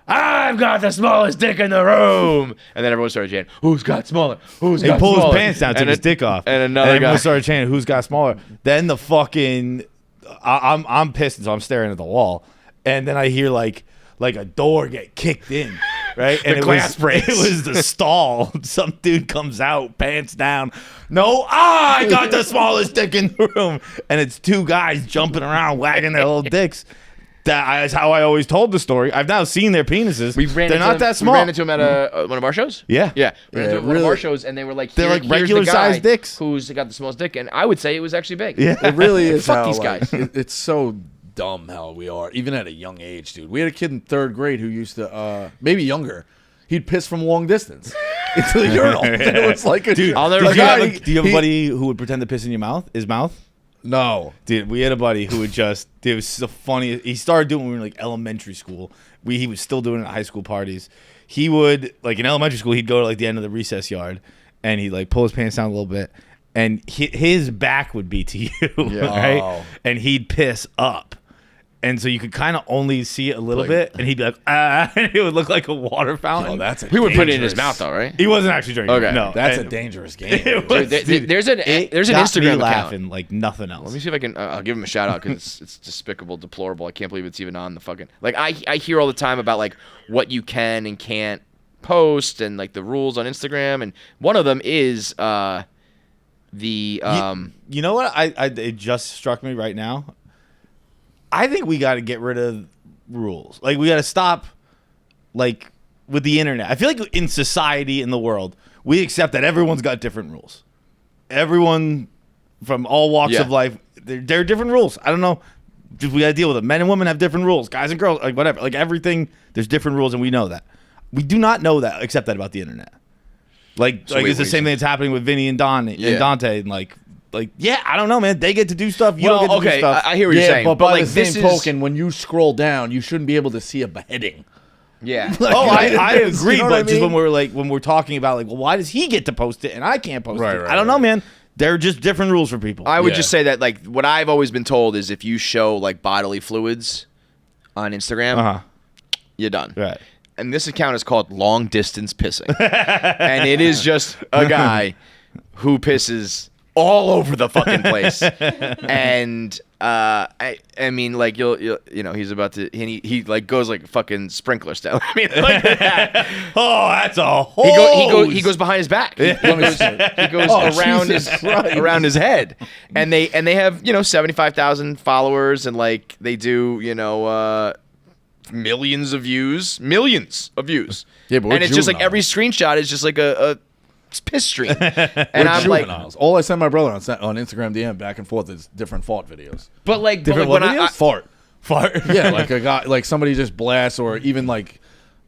[SPEAKER 3] I've got the smallest dick in the room. And then everyone started chanting, who's got smaller? Who's got smaller?
[SPEAKER 2] He pulled his pants down, took his dick off.
[SPEAKER 3] And another guy
[SPEAKER 2] started chanting, who's got smaller? Then the fucking, I'm pissed, so I'm staring at the wall. And then I hear like a door get kicked in, right? And it was the stall. Some dude comes out, pants down. No, I got the smallest dick in the room. And it's 2 guys jumping around, wagging their little dicks. That is how I always told the story. I've now seen their penises. They're not that small.
[SPEAKER 3] We ran into them at one of our shows.
[SPEAKER 2] Yeah.
[SPEAKER 3] We ran into one of our shows, and they were like,
[SPEAKER 2] they're like regular sized dicks.
[SPEAKER 3] Who's got the smallest dick? And I would say it was actually big.
[SPEAKER 2] Yeah.
[SPEAKER 1] It really is.
[SPEAKER 3] Fuck these guys.
[SPEAKER 1] It's so dumb how we are, even at a young age, dude. We had a kid in 3rd grade who used to, maybe younger, he'd piss from long distance into the urinal. It was like a
[SPEAKER 2] Dude,
[SPEAKER 3] I'll never
[SPEAKER 2] do you
[SPEAKER 3] forget.
[SPEAKER 2] have, do you have a buddy who would pretend to piss in his mouth?
[SPEAKER 1] No.
[SPEAKER 2] Dude, we had a buddy who would just, it was so funny. He started doing it when we were in like elementary school. He was still doing it at high school parties. He would, like in elementary school, he'd go to like the end of the recess yard and he'd like pull his pants down a little bit and his back would be to you, right?
[SPEAKER 1] Oh.
[SPEAKER 2] And he'd piss up. And so you could kind of only see it a little bit, and he'd be like, and it would look like a water fountain.
[SPEAKER 1] Oh, that's a
[SPEAKER 3] He would put it in his
[SPEAKER 1] dangerous-
[SPEAKER 3] mouth though, right?
[SPEAKER 2] He wasn't actually drinking.
[SPEAKER 3] Okay.
[SPEAKER 2] No,
[SPEAKER 1] That's
[SPEAKER 2] and
[SPEAKER 1] a dangerous game.
[SPEAKER 2] it was-
[SPEAKER 3] Dude, there's an
[SPEAKER 2] it
[SPEAKER 3] Instagram
[SPEAKER 2] got me
[SPEAKER 3] account.
[SPEAKER 2] laughing like nothing else.
[SPEAKER 3] Let me see if I can. I'll give him a shout out because it's despicable, deplorable. I can't believe it's even on the fucking. Like I hear all the time about like what you can and can't post and like the rules on Instagram, and one of them is the
[SPEAKER 2] You know what? It just struck me right now. I think we got to get rid of rules. Like we got to stop, like with the internet. I feel like in society in the world, we accept that everyone's got different rules. Everyone from all walks
[SPEAKER 3] Yeah.
[SPEAKER 2] of life, there are different rules. I don't know. Just we got to deal with it. Men and women have different rules. Guys and girls, like whatever. Like everything, there's different rules, and we know that. We do not know that, accept that about the internet. Like
[SPEAKER 3] So wait,
[SPEAKER 2] it's the
[SPEAKER 3] what
[SPEAKER 2] same
[SPEAKER 3] you
[SPEAKER 2] thing that's happening with Vinny and
[SPEAKER 3] Yeah.
[SPEAKER 2] and Dante, and like yeah, I don't know, man. They get to do stuff. You don't get to do
[SPEAKER 3] okay,
[SPEAKER 2] stuff.
[SPEAKER 3] I hear what you're saying,
[SPEAKER 1] but by
[SPEAKER 3] like
[SPEAKER 1] the same
[SPEAKER 3] this is
[SPEAKER 1] token, when you scroll down, you shouldn't be able to see a beheading.
[SPEAKER 3] yeah.
[SPEAKER 2] Oh, I
[SPEAKER 1] You
[SPEAKER 2] agree,
[SPEAKER 1] know
[SPEAKER 2] but
[SPEAKER 1] what I
[SPEAKER 2] just
[SPEAKER 1] mean?
[SPEAKER 2] when we're talking about like, well, why does he get to post it and I can't post
[SPEAKER 1] Right,
[SPEAKER 2] it?
[SPEAKER 1] right,
[SPEAKER 2] I don't know,
[SPEAKER 1] right.
[SPEAKER 2] man. They're just different rules for people.
[SPEAKER 3] I would
[SPEAKER 1] Yeah.
[SPEAKER 3] just say that like what I've always been told is if you show like bodily fluids on Instagram, you're done.
[SPEAKER 2] Right.
[SPEAKER 3] And this account is called Long Distance Pissing, and it is just a guy who pisses all over the fucking place. And I mean, like you know, he's about to he like goes like fucking sprinkler style. I mean, like that.
[SPEAKER 2] Oh, that's a whole.
[SPEAKER 3] He goes behind his back. He goes
[SPEAKER 1] Oh,
[SPEAKER 3] around
[SPEAKER 1] Jesus Christ.
[SPEAKER 3] around his head, and they have 75,000 followers, and like they do millions of views.
[SPEAKER 1] Yeah, but we're
[SPEAKER 3] and it's just like every
[SPEAKER 1] juveniles.
[SPEAKER 3] screenshot is just like a piss stream, and
[SPEAKER 1] We're
[SPEAKER 3] I'm like,
[SPEAKER 1] juveniles. All I send my brother on Instagram DM back and forth is different fart videos.
[SPEAKER 3] but like
[SPEAKER 2] Different
[SPEAKER 3] when
[SPEAKER 2] what
[SPEAKER 3] I,
[SPEAKER 2] videos?
[SPEAKER 1] Fart.
[SPEAKER 2] fart.
[SPEAKER 1] Yeah, like a guy, like somebody just blasts, or even like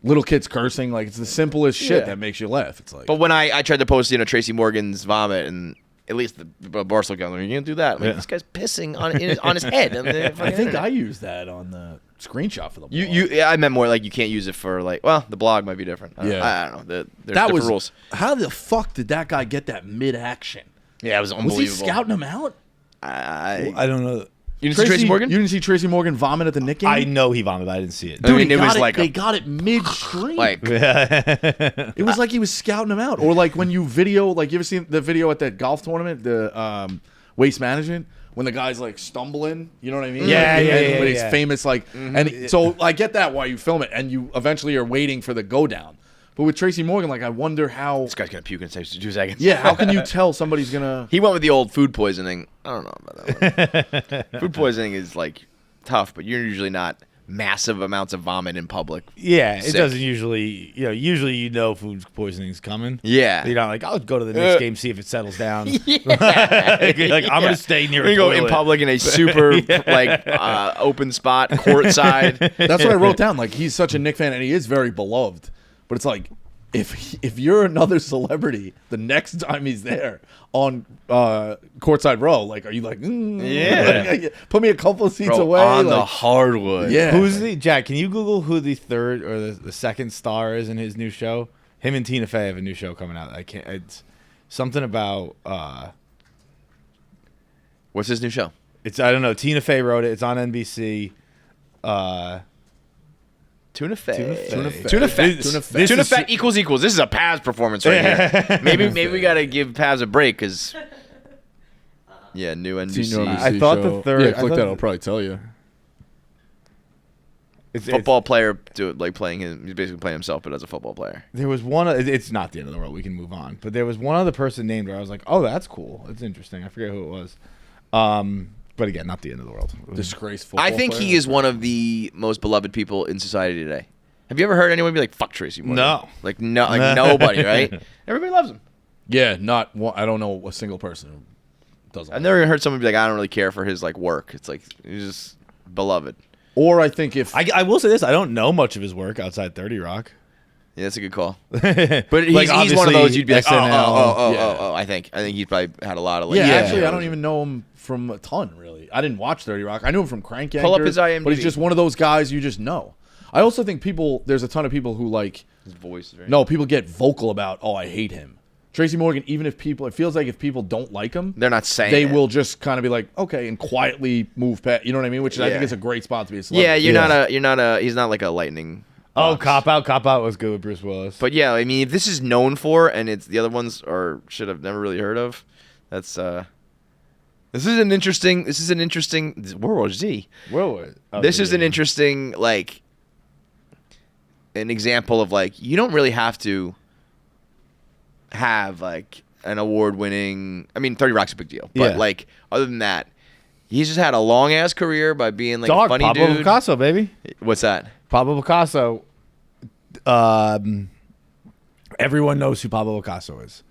[SPEAKER 1] little kids cursing. Like it's the simplest shit
[SPEAKER 3] Yeah.
[SPEAKER 1] that makes you laugh. It's like,
[SPEAKER 3] but when I tried to post Tracy Morgan's vomit, and at least the Barstool guy, you can't do that. I'm like,
[SPEAKER 2] Yeah.
[SPEAKER 3] this guy's pissing on his head.
[SPEAKER 1] I think I used that on the screenshot for the blog.
[SPEAKER 3] I meant more like you can't use it for like. Well, the blog might be different. I
[SPEAKER 1] Yeah.
[SPEAKER 3] don't know. There's
[SPEAKER 1] that
[SPEAKER 3] different
[SPEAKER 1] was
[SPEAKER 3] rules.
[SPEAKER 1] How the fuck did that guy get that mid-action?
[SPEAKER 3] Yeah, it was
[SPEAKER 1] Was
[SPEAKER 3] unbelievable.
[SPEAKER 1] he scouting him out?
[SPEAKER 3] I
[SPEAKER 2] I don't know.
[SPEAKER 3] you didn't see Tracy Morgan?
[SPEAKER 1] You didn't see Tracy Morgan vomit at the Knicks game?
[SPEAKER 2] I know he vomited. I didn't see it.
[SPEAKER 3] I mean,
[SPEAKER 1] Dude,
[SPEAKER 3] it was like
[SPEAKER 1] they got it midstream.
[SPEAKER 3] like
[SPEAKER 1] It was like he was scouting him out, or like when you video, like you ever seen the video at that golf tournament, the Waste Management, when the guy's like stumbling, you know what I mean?
[SPEAKER 2] Yeah,
[SPEAKER 1] Like,
[SPEAKER 2] yeah,
[SPEAKER 1] and
[SPEAKER 2] yeah,
[SPEAKER 1] when he's
[SPEAKER 2] yeah.
[SPEAKER 1] famous, like, and so I get that why you film it, and you eventually are waiting for the go down. But with Tracy Morgan, like, I wonder how.
[SPEAKER 3] this guy's gonna puke in 2 seconds.
[SPEAKER 1] Yeah, how can you tell somebody's gonna?
[SPEAKER 3] He went with the old food poisoning. I don't know about that one. Food poisoning is like tough, but you're usually not massive amounts of vomit in public.
[SPEAKER 2] Yeah, it
[SPEAKER 3] Sick.
[SPEAKER 2] doesn't usually. Usually food poisoning's coming.
[SPEAKER 3] Yeah.
[SPEAKER 2] You're not like, I'll go to the next game, see if it settles down.
[SPEAKER 3] Yeah.
[SPEAKER 2] Like, I'm gonna stay near.
[SPEAKER 3] We're
[SPEAKER 2] a
[SPEAKER 3] gonna go in
[SPEAKER 2] toilet.
[SPEAKER 3] public in a super open spot, courtside.
[SPEAKER 1] That's what I wrote down. Like, he's such a Knicks fan, and he is very beloved. But it's like, if you're another celebrity, the next time he's there on courtside row, like, are you like,
[SPEAKER 3] Yeah.
[SPEAKER 1] like, put me a couple of seats
[SPEAKER 3] Bro,
[SPEAKER 1] away,
[SPEAKER 3] on the
[SPEAKER 1] like,
[SPEAKER 3] hardwood.
[SPEAKER 1] yeah.
[SPEAKER 2] Who's the Jack? Can you Google who the third or the second star is in his new show? Him and Tina Fey have a new show coming out. I can't. It's something about.
[SPEAKER 3] What's his new show?
[SPEAKER 2] It's I don't know. Tina Fey wrote it. It's on NBC.
[SPEAKER 3] Tuna Fett.
[SPEAKER 2] Tuna
[SPEAKER 3] Tuna
[SPEAKER 2] Fett.
[SPEAKER 3] Fett.
[SPEAKER 2] Tuna
[SPEAKER 3] Tuna
[SPEAKER 2] Fett.
[SPEAKER 3] Fett equals. This is a Paz performance right here. Maybe we gotta give Paz a break because. Yeah, new NBC.
[SPEAKER 2] I thought the third-
[SPEAKER 1] Yeah,
[SPEAKER 2] I
[SPEAKER 1] click
[SPEAKER 2] thought
[SPEAKER 1] that.
[SPEAKER 2] the-
[SPEAKER 1] I'll probably tell you.
[SPEAKER 2] It's
[SPEAKER 3] Football player playing his. He's basically playing himself, but as a football player.
[SPEAKER 2] There was one. It's not the end of the world. We can move on. But there was one other person named where I was like, "Oh, that's cool. It's interesting." I forget who it was. But again, not the end of the world.
[SPEAKER 1] Disgraceful.
[SPEAKER 3] I think he is one of the most beloved people in society today. Have you ever heard anyone be like, "Fuck Tracy Morgan"?
[SPEAKER 2] No.
[SPEAKER 3] Like nobody, right? Everybody loves him.
[SPEAKER 1] Yeah, not one, I don't know a single person who doesn't.
[SPEAKER 3] I've never heard someone be like, "I don't really care for his like work." It's like he's just beloved.
[SPEAKER 1] Or I think if
[SPEAKER 2] I will say this, I don't know much of his work outside 30 Rock.
[SPEAKER 3] Yeah, that's a good call.
[SPEAKER 2] But
[SPEAKER 3] But he's one of those you'd be like,
[SPEAKER 2] SNL,
[SPEAKER 3] oh. I think he probably had a lot of
[SPEAKER 1] actually, I don't even know him from a ton, really. I didn't watch 30 Rock. I knew him from Crank Yankers.
[SPEAKER 3] Pull up his IMDb.
[SPEAKER 1] But he's just one of those guys you just know. I also think there's a ton of people who
[SPEAKER 3] his voice. Right?
[SPEAKER 1] No, people get vocal about, I hate him. Tracy Morgan, even if it feels like if people don't like him,
[SPEAKER 3] they're not saying
[SPEAKER 1] they will just kind of be like, okay, and quietly move past. You know what I mean? Which I think is a great spot to be a celebrity.
[SPEAKER 3] Yeah, he's not like a lightning.
[SPEAKER 2] Oh, Cop Out was good with Bruce Willis.
[SPEAKER 3] But yeah, I mean, if this is known for, and it's the other ones are shit I've never really heard of, that's this is an interesting World War Z. This is an interesting an example of you don't really have to have an award-winning. I mean, 30 Rock's a big deal, but other than that, he's just had a long-ass career by being a funny
[SPEAKER 2] Pablo
[SPEAKER 3] dude.
[SPEAKER 2] Picasso, baby.
[SPEAKER 3] What's that?
[SPEAKER 2] Pablo Picasso. Everyone knows who Pablo Picasso is.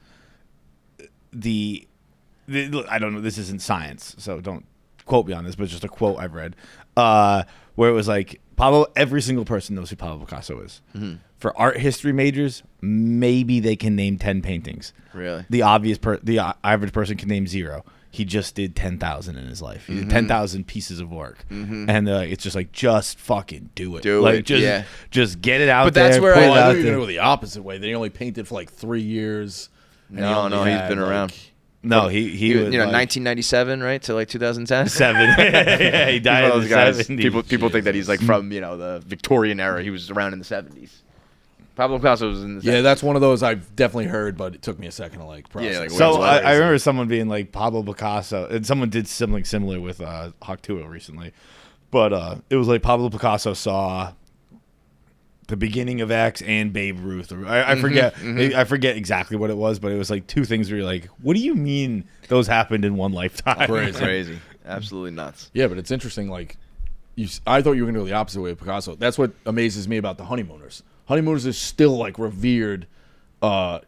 [SPEAKER 2] I don't know. This isn't science, so don't quote me on this, but it's just a quote I've read, where it was Pablo. Every single person knows who Pablo Picasso is. Mm-hmm. For art history majors, maybe they can name 10 paintings.
[SPEAKER 3] Really?
[SPEAKER 2] The average person can name 0. He just did 10,000 in his life. He did 10,000 pieces of work, and it's just just fucking do it. Just get it out there.
[SPEAKER 3] But that's where
[SPEAKER 1] I knew you were going to go the opposite way. They only painted for 3 years.
[SPEAKER 3] No, he's been around.
[SPEAKER 2] No, he was
[SPEAKER 3] 1997, right, to 2010.
[SPEAKER 2] 7. Yeah, he died in the 70s.
[SPEAKER 3] People think that he's from the Victorian era. He was around in the 70s. Pablo Picasso was in the 70s.
[SPEAKER 1] Yeah, that's one of those I've definitely heard, but it took me a second to process.
[SPEAKER 3] Yeah,
[SPEAKER 2] so I remember someone being Pablo Picasso, and someone did something similar with Huel recently, but it was Pablo Picasso saw the beginning of X and Babe Ruth. I forget. I forget exactly what it was, but it was 2 things where you're what do you mean those happened in one lifetime?
[SPEAKER 3] Crazy. Absolutely nuts.
[SPEAKER 1] Yeah, but it's interesting. I thought you were going to go the opposite way with Picasso. That's what amazes me about the Honeymooners. Honeymooners is still revered.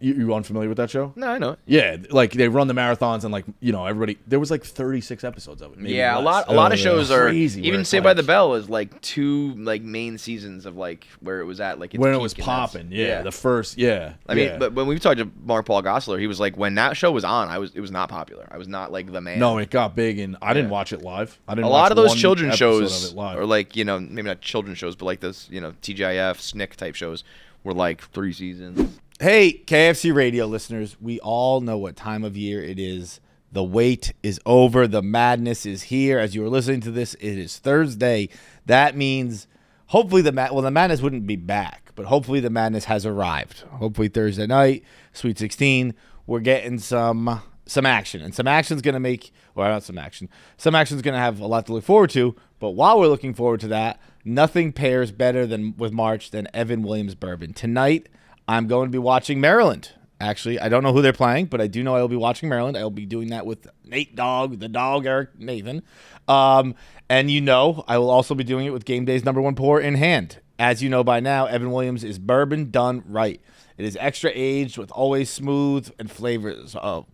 [SPEAKER 1] You unfamiliar with that show?
[SPEAKER 3] No, I know it.
[SPEAKER 1] Yeah, they run the marathons and everybody. There was 36 episodes of it. Maybe
[SPEAKER 3] a
[SPEAKER 1] less.
[SPEAKER 3] lot of shows are
[SPEAKER 1] crazy.
[SPEAKER 3] Even Saved by the Bell is 2 main seasons of where it was at its
[SPEAKER 1] when it
[SPEAKER 3] peak,
[SPEAKER 1] was
[SPEAKER 3] and
[SPEAKER 1] popping. Yeah, the first. Yeah,
[SPEAKER 3] I mean, but when we talked to Mark Paul Gosselaar, he was when that show was on, it was not popular. I was not the man.
[SPEAKER 1] No, it got big, and I didn't watch it live. I didn't.
[SPEAKER 3] A
[SPEAKER 1] watch
[SPEAKER 3] lot of those
[SPEAKER 1] one
[SPEAKER 3] children's
[SPEAKER 1] episode
[SPEAKER 3] shows
[SPEAKER 1] of it live.
[SPEAKER 3] or maybe not children's shows, but those TGIF, SNCC type shows were 3 seasons.
[SPEAKER 2] Hey, KFC Radio listeners, we all know what time of year it is. The wait is over. The madness is here. As you are listening to this, it is Thursday. That means hopefully the madness wouldn't be back, but hopefully the madness has arrived. Hopefully Thursday night, Sweet 16, we're getting some action. And some action's going to make, well, not some action. Some action's going to have a lot to look forward to, but while we're looking forward to that, nothing pairs better with March than Evan Williams Bourbon. Tonight, I'm going to be watching Maryland. Actually, I don't know who they're playing, but I do know I will be watching Maryland. I will be doing that with Nate Dogg, the dog, Eric Nathan. And I will also be doing it with Game Day's #1 pour in hand. As you know by now, Evan Williams is bourbon done right. It is extra aged with always smooth and flavors of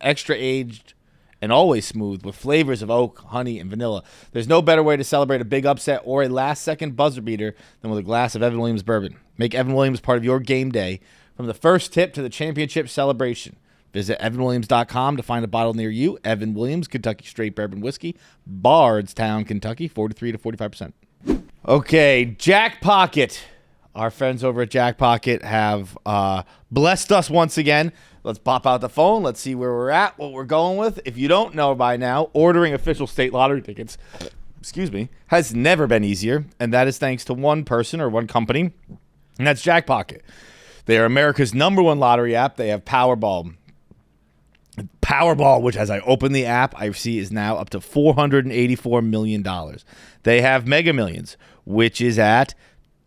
[SPEAKER 2] extra aged and always smooth with flavors of oak, honey, and vanilla. There's no better way to celebrate a big upset or a last-second buzzer beater than with a glass of Evan Williams bourbon. Make Evan Williams part of your game day from the first tip to the championship celebration. Visit evanwilliams.com to find a bottle near you. Evan Williams, Kentucky Straight Bourbon Whiskey, Bardstown, Kentucky, 43 to 45%. Okay, Jackpocket. Our friends over at Jackpocket have blessed us once again. Let's pop out the phone. Let's see where we're at, what we're going with. If you don't know by now, ordering official state lottery tickets, has never been easier, and that is thanks to one person or one company, and that's Jackpocket. They are America's #1 lottery app. They have Powerball, which as I open the app, I see is now up to $484 million. They have Mega Millions, which is at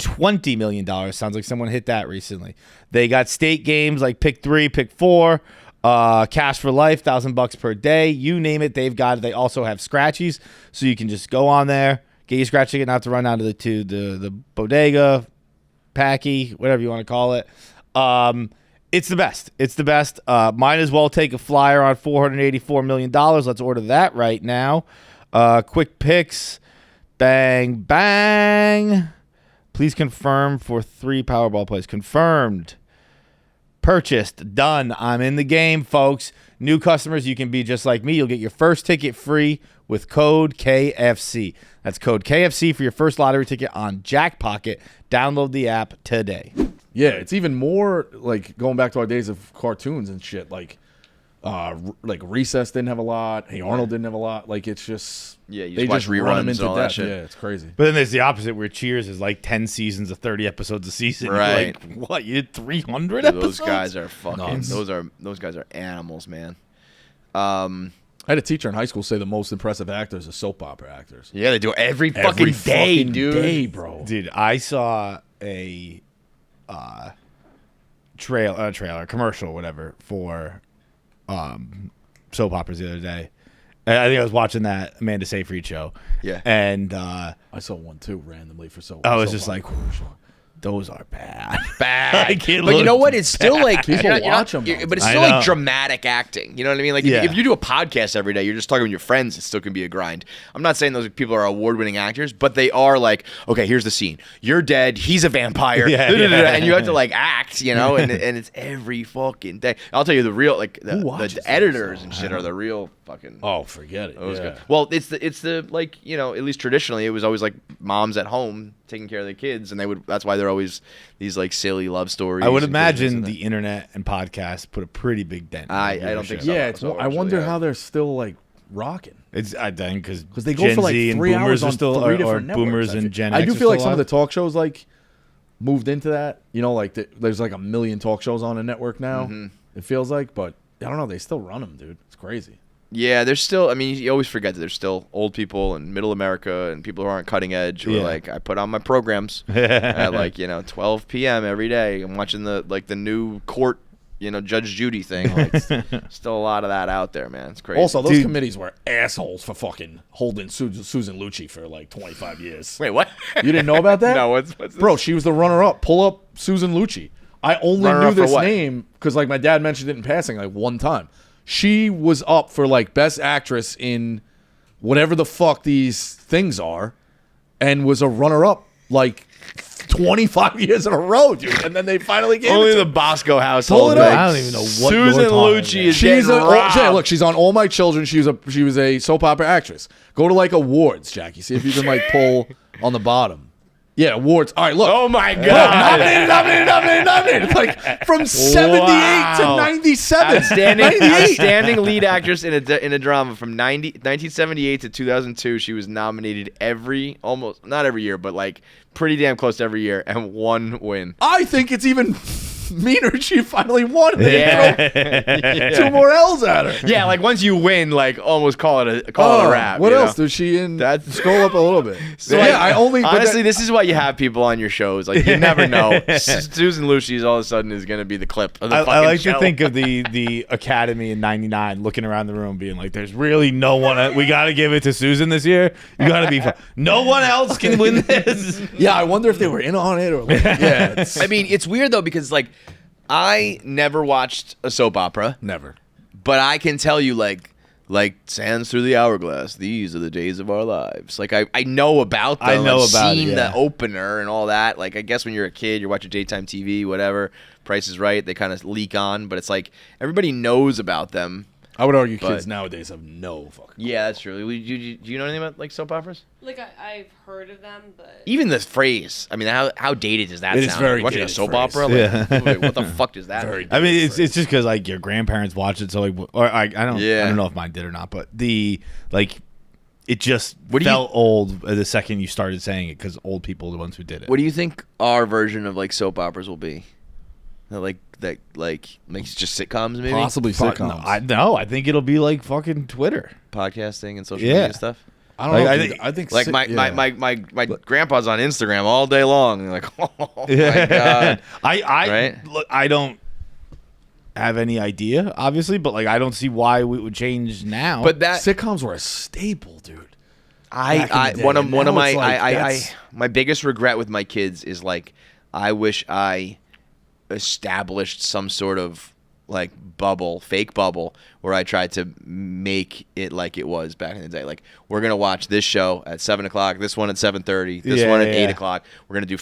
[SPEAKER 2] $20 million. Sounds like someone hit that recently. They got state games like Pick 3, Pick 4, Cash for Life, $1,000 per day. You name it, they've got it. They also have scratchies, so you can just go on there, get your scratch ticket, not to run out of the bodega, packy, whatever you want to call it. It's the best. It's the best. Might as well take a flyer on $484 million. Let's order that right now. Quick picks. Bang, bang. Please confirm for 3 Powerball plays. Confirmed. Purchased. Done. I'm in the game, folks. New customers, you can be just like me. You'll get your first ticket free with code KFC. That's code KFC for your first lottery ticket on Jackpocket. Download the app today.
[SPEAKER 1] Yeah, it's even more like going back to our days of cartoons and shit. Like Recess didn't have a lot. Hey Arnold didn't have a lot. Like it's just
[SPEAKER 3] they just run them into
[SPEAKER 1] all
[SPEAKER 3] that shit.
[SPEAKER 1] Yeah, it's crazy.
[SPEAKER 2] But then there's the opposite where Cheers is like 10 seasons of 30 episodes a season.
[SPEAKER 3] Right.
[SPEAKER 2] You're like, what? You did 300
[SPEAKER 3] Dude,
[SPEAKER 2] episodes?
[SPEAKER 3] those guys are fucking.
[SPEAKER 1] Nuts.
[SPEAKER 3] Those guys are animals, man.
[SPEAKER 1] I had a teacher in high school say the most impressive actors are soap opera actors.
[SPEAKER 3] Yeah, they do it every fucking day, dude.
[SPEAKER 1] Day, bro.
[SPEAKER 2] Dude, I saw a trailer, commercial, whatever, for soap operas the other day. I think I was watching that Amanda Seyfried show.
[SPEAKER 3] Yeah.
[SPEAKER 1] I
[SPEAKER 2] And
[SPEAKER 1] saw one too randomly for soap.
[SPEAKER 2] I was
[SPEAKER 1] soap
[SPEAKER 2] just like,
[SPEAKER 1] opera commercial.
[SPEAKER 2] those are bad.
[SPEAKER 3] Bad.
[SPEAKER 2] Like, it
[SPEAKER 3] But you know
[SPEAKER 2] looked
[SPEAKER 3] what? It's still like
[SPEAKER 1] People
[SPEAKER 3] you're not-
[SPEAKER 1] watch them,
[SPEAKER 3] you're-
[SPEAKER 1] though.
[SPEAKER 3] but it's
[SPEAKER 2] I
[SPEAKER 3] still
[SPEAKER 2] know.
[SPEAKER 3] like dramatic acting. You know what I mean? Like
[SPEAKER 2] Yeah.
[SPEAKER 3] if you do a podcast every day, you're just talking with your friends. It still can be a grind. I'm not saying those people are award-winning actors, but they are like, okay, here's the scene. You're dead. He's a vampire.
[SPEAKER 2] Yeah,
[SPEAKER 3] and you have to like act. You know, and it's every fucking day. I'll tell you the real like
[SPEAKER 1] Who watches
[SPEAKER 3] the editors and shit are the real fucking.
[SPEAKER 1] Oh, forget it.
[SPEAKER 3] It was
[SPEAKER 1] Yeah.
[SPEAKER 3] good. Well, it's the like, you know, at least traditionally it was always like moms at home taking care of their kids, and that's why they're always these like silly love stories.
[SPEAKER 2] I would
[SPEAKER 3] and
[SPEAKER 2] imagine
[SPEAKER 3] goodness and
[SPEAKER 2] the internet and podcasts put a pretty big dent. in
[SPEAKER 3] I
[SPEAKER 2] the
[SPEAKER 3] don't think
[SPEAKER 2] viewership.
[SPEAKER 3] so.
[SPEAKER 1] Yeah, it's.
[SPEAKER 3] So
[SPEAKER 1] I wonder
[SPEAKER 3] actually,
[SPEAKER 1] how they're still like rocking.
[SPEAKER 2] It's I think because
[SPEAKER 1] Because they go for like
[SPEAKER 2] Z and
[SPEAKER 1] 3
[SPEAKER 2] boomers
[SPEAKER 1] hours
[SPEAKER 2] are
[SPEAKER 1] on
[SPEAKER 2] still
[SPEAKER 1] 3
[SPEAKER 2] or
[SPEAKER 1] different networks.
[SPEAKER 2] boomers
[SPEAKER 1] I
[SPEAKER 2] and
[SPEAKER 1] feel-
[SPEAKER 2] Gen
[SPEAKER 1] I
[SPEAKER 2] X
[SPEAKER 1] do
[SPEAKER 2] are
[SPEAKER 1] feel like
[SPEAKER 2] still
[SPEAKER 1] some of the
[SPEAKER 2] alive.
[SPEAKER 1] talk shows like moved into that. You know, like there's like a million talk shows on a network now.
[SPEAKER 3] Mm-hmm.
[SPEAKER 1] It feels like, but I don't know. They still run them, dude. It's crazy.
[SPEAKER 3] Yeah, there's still. I mean, you always forget that there's still old people in Middle America and people who aren't cutting edge. Who
[SPEAKER 2] Yeah.
[SPEAKER 3] are like, I put on my programs at like 12 p.m. every day. I'm watching the new court, Judge Judy thing. Like, still a lot of that out there, man. It's crazy.
[SPEAKER 1] Also, those
[SPEAKER 2] Dude.
[SPEAKER 1] committees were assholes for fucking holding Susan Lucci for like 25 years.
[SPEAKER 3] wait, what?
[SPEAKER 1] You didn't know about that?
[SPEAKER 3] No, what's this?
[SPEAKER 1] Bro, she was the runner-up. Pull up Susan Lucci. I only
[SPEAKER 3] Runner-up
[SPEAKER 1] knew
[SPEAKER 3] for
[SPEAKER 1] this
[SPEAKER 3] what?
[SPEAKER 1] name because like my dad mentioned it in passing like one time. She was up for like best actress in whatever the fuck these things are, and was a runner-up like 25 years in a row, dude. And then they finally gave
[SPEAKER 3] Only
[SPEAKER 1] it to
[SPEAKER 3] the
[SPEAKER 1] her.
[SPEAKER 3] Bosco household.
[SPEAKER 1] Pull it
[SPEAKER 3] man.
[SPEAKER 1] up.
[SPEAKER 2] I don't even know what
[SPEAKER 3] Susan
[SPEAKER 2] you're talking
[SPEAKER 3] Lucci
[SPEAKER 2] about.
[SPEAKER 3] is
[SPEAKER 1] She's
[SPEAKER 3] getting robbed.
[SPEAKER 1] yeah, look, she's on All My Children. She was a soap opera actress. Go to like awards, Jackie. See if you can like pull on the bottom. Yeah, awards. All right, look.
[SPEAKER 3] Oh my
[SPEAKER 1] Look,
[SPEAKER 3] god!
[SPEAKER 1] nominated. Like from 78 to
[SPEAKER 2] Wow.
[SPEAKER 1] 97.
[SPEAKER 3] Outstanding lead actress in a drama from 1978 to 2002. She was nominated not every year, but like pretty damn close to every year, and one win.
[SPEAKER 1] I think it's even meaner she finally won.
[SPEAKER 3] Yeah.
[SPEAKER 1] Two more L's at her.
[SPEAKER 3] Yeah, like once you win, like almost call it a wrap.
[SPEAKER 1] What
[SPEAKER 3] you
[SPEAKER 1] else?
[SPEAKER 3] know?
[SPEAKER 1] Is she in?
[SPEAKER 3] That's-
[SPEAKER 1] Scroll up a little bit.
[SPEAKER 3] So
[SPEAKER 1] yeah, I only but
[SPEAKER 3] honestly,
[SPEAKER 1] that-
[SPEAKER 3] this is why you have people on your shows. Like you never know. Susan Lucci all of a sudden is going to be the clip of the fucking
[SPEAKER 2] I like
[SPEAKER 3] show.
[SPEAKER 2] to think of the Academy in '99 looking around the room being like, there's really no one. We got to give it to Susan this year. You got to be fun. No one else can win this.
[SPEAKER 1] Yeah, I wonder if they were in on it or like, yeah. It's,
[SPEAKER 3] I mean, it's weird though because like I never watched a soap opera,
[SPEAKER 1] never.
[SPEAKER 3] but I can tell you like sands through the hourglass. These are the days of our lives. Like I know about them.
[SPEAKER 2] I know
[SPEAKER 3] I've
[SPEAKER 2] about it,
[SPEAKER 3] seen
[SPEAKER 2] yeah.
[SPEAKER 3] the opener and all that. Like I guess when you're a kid, you're watching daytime TV, whatever. Price is Right. They kind of leak on, but it's like everybody knows about them.
[SPEAKER 1] I would argue
[SPEAKER 3] But-
[SPEAKER 1] kids nowadays have no fucking.
[SPEAKER 3] Yeah, that's true. Do you know anything about like soap operas?
[SPEAKER 4] Like I've heard of them, but
[SPEAKER 3] Even the phrase. I mean, how dated does that
[SPEAKER 1] It is
[SPEAKER 3] sound?
[SPEAKER 1] very
[SPEAKER 3] Watching a
[SPEAKER 1] dated
[SPEAKER 3] soap
[SPEAKER 1] phrase.
[SPEAKER 3] opera? Like,
[SPEAKER 2] Yeah.
[SPEAKER 3] wait, what the fuck does that
[SPEAKER 1] Very
[SPEAKER 3] mean?
[SPEAKER 2] I mean, it's just because like your grandparents watched it, so like, or I don't know if mine did or not, but it just felt old the second you started saying it because old people are the ones who did it.
[SPEAKER 3] What do you think our version of like soap operas will be? That makes just sitcoms maybe?
[SPEAKER 1] Possibly
[SPEAKER 2] Fuck,
[SPEAKER 1] sitcoms.
[SPEAKER 2] no, I think it'll be like fucking Twitter.
[SPEAKER 3] Podcasting and social
[SPEAKER 2] Yeah.
[SPEAKER 3] media stuff.
[SPEAKER 1] I don't know.
[SPEAKER 2] Like,
[SPEAKER 1] dude. I think
[SPEAKER 3] Like my grandpa's on Instagram all day long. And like, oh my god. Right?
[SPEAKER 2] Look, I don't have any idea, obviously, but like I don't see why we would change now.
[SPEAKER 3] But that
[SPEAKER 1] sitcoms were a staple, dude.
[SPEAKER 3] I
[SPEAKER 1] back in the
[SPEAKER 3] one
[SPEAKER 1] day.
[SPEAKER 3] of
[SPEAKER 1] Now
[SPEAKER 3] my
[SPEAKER 1] it's like,
[SPEAKER 3] I
[SPEAKER 1] that's-
[SPEAKER 3] my biggest regret with my kids is like I wish I established some sort of like bubble, fake bubble, where I tried to make it like it was back in the day. Like, we're gonna watch this show at 7:00, this one at 7:30, this one at 8:00. We're gonna do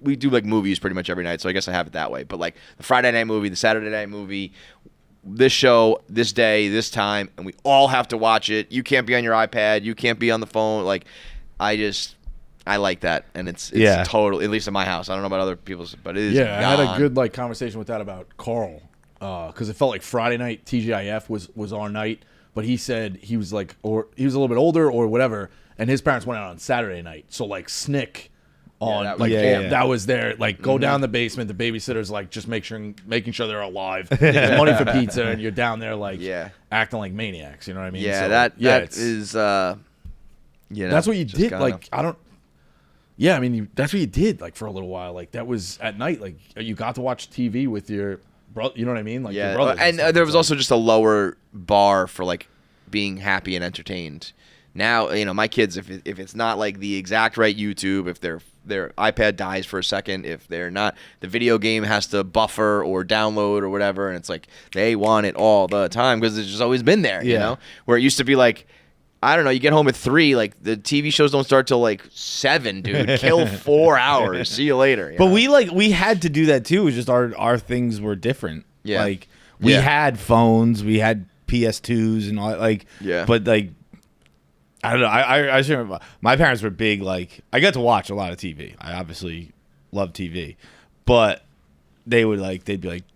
[SPEAKER 3] we do like movies pretty much every night, so I guess I have it that way. But like the Friday night movie, the Saturday night movie, this show, this day, this time, and we all have to watch it. You can't be on your iPad, you can't be on the phone. Like, I like that, and it's total. At least in my house, I don't know about other people's, but it is.
[SPEAKER 1] Yeah, I had a good like conversation with that about Carl, because it felt like Friday night TGIF was our night, but he said he was like, or he was a little bit older or whatever, and his parents went out on Saturday night, so like Snick on that was there. Like, go down the basement, the babysitter's like just making sure they're alive. There's money for pizza, and you're down there like acting like maniacs. You know what I mean?
[SPEAKER 3] Yeah,
[SPEAKER 1] so,
[SPEAKER 3] that is.
[SPEAKER 1] That's what you did. Like, I don't. Yeah, I mean, that's what you did, like, for a little while. Like, that was at night. Like, you got to watch TV with your brother. You know what I mean? Like, your brothers
[SPEAKER 3] and there was also just a lower bar for, like, being happy and entertained. Now, you know, my kids, if it's not, like, the exact right YouTube, if their iPad dies for a second, if they're not, the video game has to buffer or download or whatever, and it's like, they want it all the time because it's just always been there, you know? Where it used to be, like, I don't know, you get home at 3, like, the TV shows don't start till like 7, dude. Kill 4 hours. See you later.
[SPEAKER 2] But we had to do that too. It was just our things were different.
[SPEAKER 3] Yeah.
[SPEAKER 2] Like, we had phones, we had PS2s and all that, like, but like, I don't know. I just remember my parents were big, like, I got to watch a lot of TV. I obviously love TV, but they'd be like,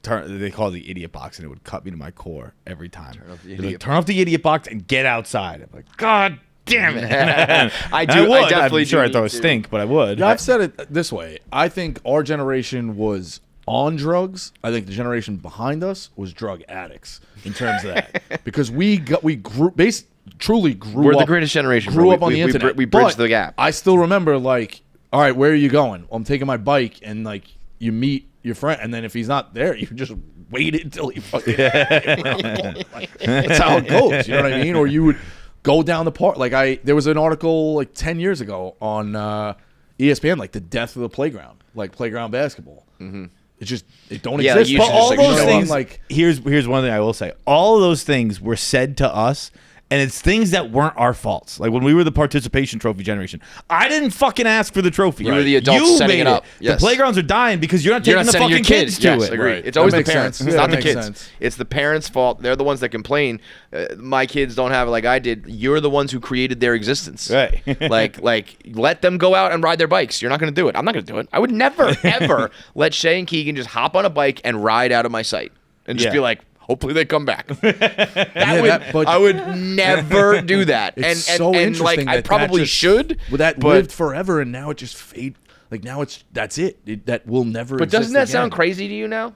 [SPEAKER 2] they call it the idiot box, and it would cut me to my core every time. Turn off the idiot box and get outside. I'm like, God damn it.
[SPEAKER 3] I
[SPEAKER 2] definitely I'm sure I'd throw a stink, but I would.
[SPEAKER 1] Yeah, I've said it this way. I think our generation was on drugs. I think the generation behind us was drug addicts in terms of that. Because we truly grew
[SPEAKER 3] We're
[SPEAKER 1] up.
[SPEAKER 3] the greatest generation.
[SPEAKER 1] Grew up on the internet.
[SPEAKER 3] We bridged the gap.
[SPEAKER 1] I still remember, like, all right, where are you going? Well, I'm taking my bike, and like, you meet your friend, and then if he's not there, you just wait until he fucking that's how it goes, you know what I mean? Or you would go down the park. Like, there was an article like 10 years ago on ESPN, like the death of the playground, like playground basketball. It don't exist.
[SPEAKER 2] But all those things,
[SPEAKER 1] like,
[SPEAKER 2] here's one thing I will say. All of those things were said to us, and it's things that weren't our faults. Like, when we were the participation trophy generation, I didn't fucking ask for the trophy.
[SPEAKER 3] You were the adults setting it up.
[SPEAKER 2] The playgrounds are dying because you're not taking the fucking kids to it.
[SPEAKER 3] Agree.
[SPEAKER 1] Right.
[SPEAKER 3] It's always the
[SPEAKER 1] That makes
[SPEAKER 3] parents.
[SPEAKER 1] sense.
[SPEAKER 3] It's
[SPEAKER 1] Yeah,
[SPEAKER 3] not the
[SPEAKER 1] that
[SPEAKER 3] kids.
[SPEAKER 1] makes sense.
[SPEAKER 3] It's the parents' fault. They're the ones that complain. My kids don't have it like I did. You're the ones who created their existence.
[SPEAKER 2] Right.
[SPEAKER 3] like let them go out and ride their bikes. You're not going to do it. I'm not going to do it. I would never, ever let Shay and Keegan just hop on a bike and ride out of my sight and just be like, hopefully they come back. I would never do that.
[SPEAKER 1] It's
[SPEAKER 3] and
[SPEAKER 1] so
[SPEAKER 3] and
[SPEAKER 1] interesting.
[SPEAKER 3] Like, I probably should.
[SPEAKER 1] Well, that lived forever, and now it just fade. Like, now that's it. That will never.
[SPEAKER 3] But doesn't that
[SPEAKER 1] exist
[SPEAKER 3] sound
[SPEAKER 1] again.
[SPEAKER 3] crazy to you now?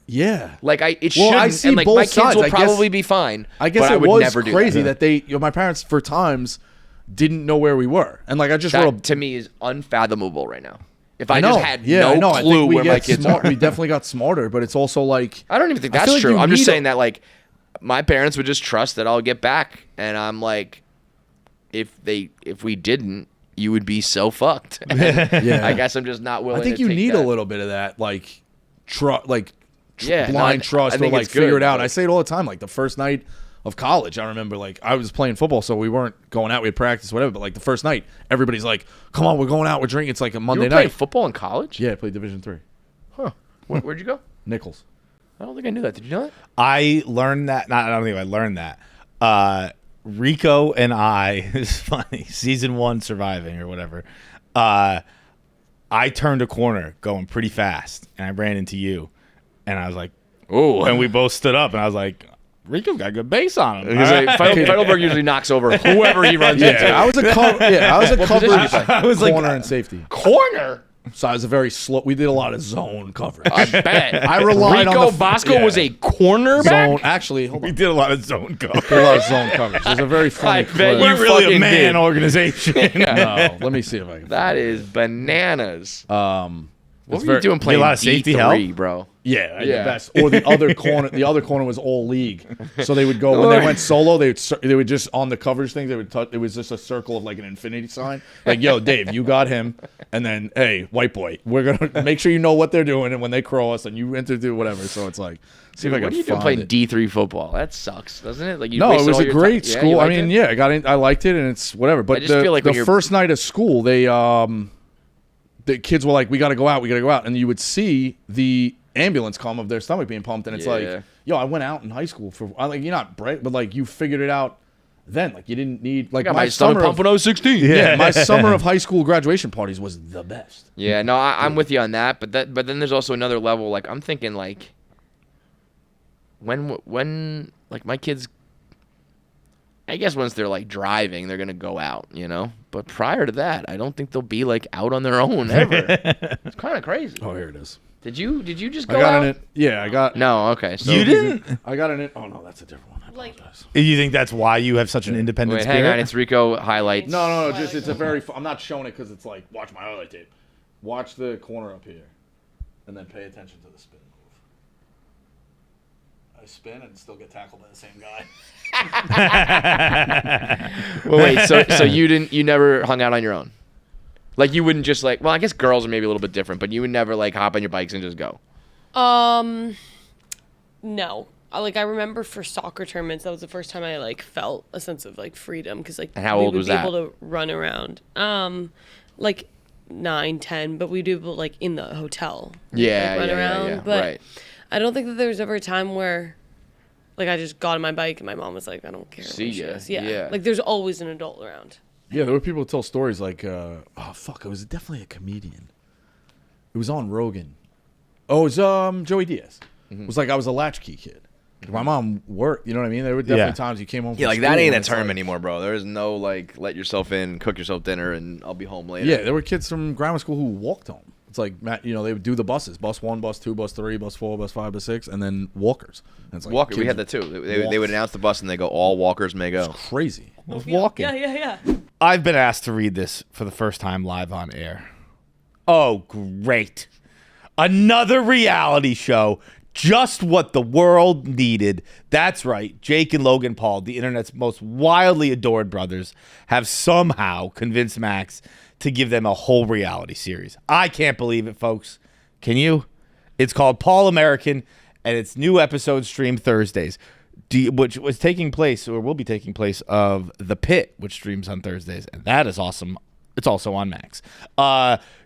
[SPEAKER 1] Yeah.
[SPEAKER 3] Like, it
[SPEAKER 1] Well,
[SPEAKER 3] shouldn't.
[SPEAKER 1] I see
[SPEAKER 3] and like,
[SPEAKER 1] both
[SPEAKER 3] my kids
[SPEAKER 1] sides.
[SPEAKER 3] will
[SPEAKER 1] I guess-
[SPEAKER 3] probably be fine.
[SPEAKER 1] I guess
[SPEAKER 3] but I
[SPEAKER 1] it
[SPEAKER 3] would
[SPEAKER 1] was
[SPEAKER 3] never do
[SPEAKER 1] crazy
[SPEAKER 3] that.
[SPEAKER 1] that my parents for times didn't know where we were, and like I just
[SPEAKER 3] That
[SPEAKER 1] wrote
[SPEAKER 3] to me is unfathomable right now. If
[SPEAKER 1] I
[SPEAKER 3] I
[SPEAKER 1] know.
[SPEAKER 3] just had
[SPEAKER 1] Yeah, I know.
[SPEAKER 3] no
[SPEAKER 1] I
[SPEAKER 3] clue
[SPEAKER 1] think we
[SPEAKER 3] where
[SPEAKER 1] get
[SPEAKER 3] my kids
[SPEAKER 1] smart.
[SPEAKER 3] are.
[SPEAKER 1] We definitely got smarter, but it's also like
[SPEAKER 3] I don't even think
[SPEAKER 1] I feel
[SPEAKER 3] that's
[SPEAKER 1] like
[SPEAKER 3] true.
[SPEAKER 1] you
[SPEAKER 3] I'm just
[SPEAKER 1] need
[SPEAKER 3] saying that, like, my parents would just trust that I'll get back, and I'm like, if we didn't, you would be so fucked.
[SPEAKER 1] Yeah.
[SPEAKER 3] I guess I'm just not willing.
[SPEAKER 1] I think
[SPEAKER 3] to
[SPEAKER 1] you
[SPEAKER 3] take
[SPEAKER 1] need
[SPEAKER 3] that.
[SPEAKER 1] a little bit of that, like,
[SPEAKER 3] Yeah,
[SPEAKER 1] blind
[SPEAKER 3] no,
[SPEAKER 1] trust,
[SPEAKER 3] I
[SPEAKER 1] or
[SPEAKER 3] think
[SPEAKER 1] like
[SPEAKER 3] it's
[SPEAKER 1] figure
[SPEAKER 3] good,
[SPEAKER 1] it out.
[SPEAKER 3] but-
[SPEAKER 1] I say it all the time. Like, the first night of college, I remember, like, I was playing football, so we weren't going out. We had practice, whatever. But like the first night, everybody's like, "Come on, we're going out. We're drinking." It's like a
[SPEAKER 3] You
[SPEAKER 1] Monday
[SPEAKER 3] were playing
[SPEAKER 1] night.
[SPEAKER 3] football in college?
[SPEAKER 1] Yeah, I played Division III.
[SPEAKER 3] Huh. Where'd you go?
[SPEAKER 1] Nichols.
[SPEAKER 3] I don't think I knew that. Did you know that?
[SPEAKER 2] I learned that. I don't think I learned that. Rico and I, it's funny, season 1 surviving or whatever. I turned a corner going pretty fast, and I ran into you, and I was like,
[SPEAKER 3] Oh,
[SPEAKER 2] and we both stood up, and I was like, Rico's got good base on him.
[SPEAKER 3] because Feitelberg usually knocks over whoever he runs into.
[SPEAKER 1] I was a coverage
[SPEAKER 2] I was like-
[SPEAKER 1] corner and safety.
[SPEAKER 3] Corner.
[SPEAKER 1] So I was a very slow. We did a lot of zone coverage.
[SPEAKER 3] I bet.
[SPEAKER 1] I relied on
[SPEAKER 3] Rico
[SPEAKER 1] the
[SPEAKER 3] Bosco was a cornerback.
[SPEAKER 1] zone. Actually, hold
[SPEAKER 2] We
[SPEAKER 1] on.
[SPEAKER 2] did a lot of zone coverage.
[SPEAKER 1] We did a lot of zone coverage. It was a very funny
[SPEAKER 3] I bet
[SPEAKER 1] clip.
[SPEAKER 3] you
[SPEAKER 2] We're really a
[SPEAKER 3] fucking
[SPEAKER 2] man
[SPEAKER 3] did.
[SPEAKER 2] organization.
[SPEAKER 1] No, let me see if I can.
[SPEAKER 3] That is bananas. What were you doing playing
[SPEAKER 2] a lot of safety help?
[SPEAKER 3] D3, bro?
[SPEAKER 1] Yeah,
[SPEAKER 3] Yeah.
[SPEAKER 1] the best. Or the other corner. The other corner was all league. So they would go when they went solo. They would just on the coverage things. They would touch. It was just a circle of like an infinity sign. Like, yo, Dave, you got him. And then, hey, white boy, we're gonna make sure you know what they're doing. And when they cross, and you enter do whatever. So it's like, see if I can
[SPEAKER 3] What are you doing
[SPEAKER 1] find
[SPEAKER 3] playing
[SPEAKER 1] it.
[SPEAKER 3] D3 football? That sucks, doesn't it? Like you
[SPEAKER 1] No, it
[SPEAKER 3] wasted
[SPEAKER 1] was
[SPEAKER 3] all
[SPEAKER 1] a
[SPEAKER 3] your
[SPEAKER 1] great
[SPEAKER 3] time. Yeah,
[SPEAKER 1] school.
[SPEAKER 3] you
[SPEAKER 1] I
[SPEAKER 3] liked
[SPEAKER 1] mean,
[SPEAKER 3] it?
[SPEAKER 1] yeah, I got in. I liked it, and it's whatever. But
[SPEAKER 3] just feel like when
[SPEAKER 1] the
[SPEAKER 3] you're-
[SPEAKER 1] first night of school, the kids were like, we got to go out, and you would see the ambulance come of their stomach being pumped, and it's
[SPEAKER 3] Yeah.
[SPEAKER 1] yo, I went out in high school for like you're not bright, but like you figured it out then. Like you didn't need like
[SPEAKER 3] I got
[SPEAKER 1] my
[SPEAKER 3] my stomach
[SPEAKER 1] summer
[SPEAKER 3] pump when I was 16.
[SPEAKER 1] yeah, my summer of high school graduation parties was the best.
[SPEAKER 3] Yeah, no, I'm with you on that, but then there's also another level. Like I'm thinking, like when like my kids, I guess once they're like driving, they're gonna go out, you know. But prior to that, I don't think they'll be like out on their own ever. It's kind of crazy.
[SPEAKER 1] Oh, here it is.
[SPEAKER 3] Did you just
[SPEAKER 1] I
[SPEAKER 3] go
[SPEAKER 1] got
[SPEAKER 3] out?
[SPEAKER 1] in it. Yeah, I got.
[SPEAKER 3] No, okay. So
[SPEAKER 2] You didn't?
[SPEAKER 1] I got in it. Oh no, that's a different one. I
[SPEAKER 4] Like-
[SPEAKER 1] apologize.
[SPEAKER 2] You think that's why you have such an independent
[SPEAKER 3] Wait,
[SPEAKER 2] spirit?
[SPEAKER 3] hang on. It's Rico highlights.
[SPEAKER 1] No. Just it's a very. I'm not showing it because it's like watch my highlight tape. Watch the corner up here, and then pay attention to the spin move. I spin and still get tackled by the same guy.
[SPEAKER 3] Well, wait. So you never hung out on your own? Like you wouldn't just like. Well, I guess girls are maybe a little bit different, but you would never like hop on your bikes and just go.
[SPEAKER 4] No. I remember for soccer tournaments, that was the first time I like felt a sense of like freedom because like
[SPEAKER 3] And how
[SPEAKER 4] we
[SPEAKER 3] old
[SPEAKER 4] would
[SPEAKER 3] was
[SPEAKER 4] be
[SPEAKER 3] that?
[SPEAKER 4] able to run around. Like 9, 10, but we'd be able to, like in the hotel.
[SPEAKER 3] Yeah,
[SPEAKER 4] run
[SPEAKER 3] yeah,
[SPEAKER 4] around.
[SPEAKER 3] yeah.
[SPEAKER 4] But
[SPEAKER 3] Right.
[SPEAKER 4] I don't think that there was ever a time where like I just got on my bike and my mom was like, I don't care.
[SPEAKER 3] See
[SPEAKER 4] where she
[SPEAKER 3] ya.
[SPEAKER 4] is. Yeah.
[SPEAKER 3] Yeah.
[SPEAKER 4] Like there's always an adult around.
[SPEAKER 1] Yeah, there were people who tell stories like, oh fuck, it was definitely a comedian. It was on Rogan. Oh, it was Joey Diaz. It was like I was a latchkey kid. My mom worked, you know what I mean? There were definitely times you came home.
[SPEAKER 5] Yeah,
[SPEAKER 1] from
[SPEAKER 5] like
[SPEAKER 1] school
[SPEAKER 5] that ain't
[SPEAKER 1] and
[SPEAKER 5] a
[SPEAKER 1] it's
[SPEAKER 5] term
[SPEAKER 1] like-
[SPEAKER 5] anymore, bro. There is no like let yourself in, cook yourself dinner, and I'll be home later.
[SPEAKER 1] Yeah, there were kids from grammar school who walked home. It's like they would do the buses: bus 1, bus 2, bus 3, bus 4, bus 5, bus 6, and then walkers. And it's like
[SPEAKER 5] Walker, we
[SPEAKER 1] kids
[SPEAKER 5] had that too. They would
[SPEAKER 1] walked.
[SPEAKER 5] announce the bus and they go, all walkers may go.
[SPEAKER 1] Crazy.
[SPEAKER 2] Walking.
[SPEAKER 4] Yeah.
[SPEAKER 2] I've been asked to read this for the first time live on air. Oh, great. Another reality show. Just what the world needed. That's right. Jake and Logan Paul, the internet's most wildly adored brothers, have somehow convinced Max to give them a whole reality series. I can't believe it, folks. Can you? It's called Paul American, and its new episode stream Thursdays, which was taking place, or will be taking place, of The Pit, which streams on Thursdays, and that is awesome. It's also on Max.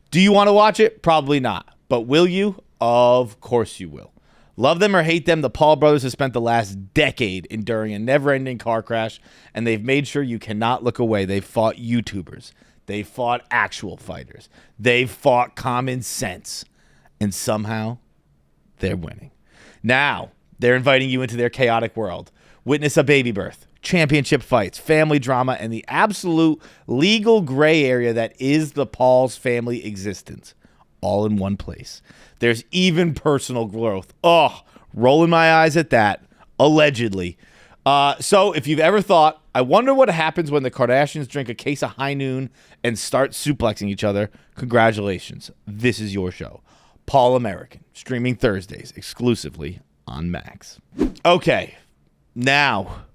[SPEAKER 2] Do you want to watch it? Probably not. But will you? Of course you will. Love them or hate them, the Paul brothers have spent the last decade enduring a never-ending car crash, and they've made sure you cannot look away. They've fought YouTubers. They've fought actual fighters. They've fought common sense. And somehow, they're winning. Now, they're inviting you into their chaotic world. Witness a baby birth, championship fights, family drama, and the absolute legal gray area that is the Paul's family existence. All in one place. There's even personal growth. Oh, rolling my eyes at that. Allegedly. So if you've ever thought, I wonder what happens when the Kardashians drink a case of High Noon and start suplexing each other, congratulations. This is your show. Paul American, streaming Thursdays exclusively on Max. Okay, now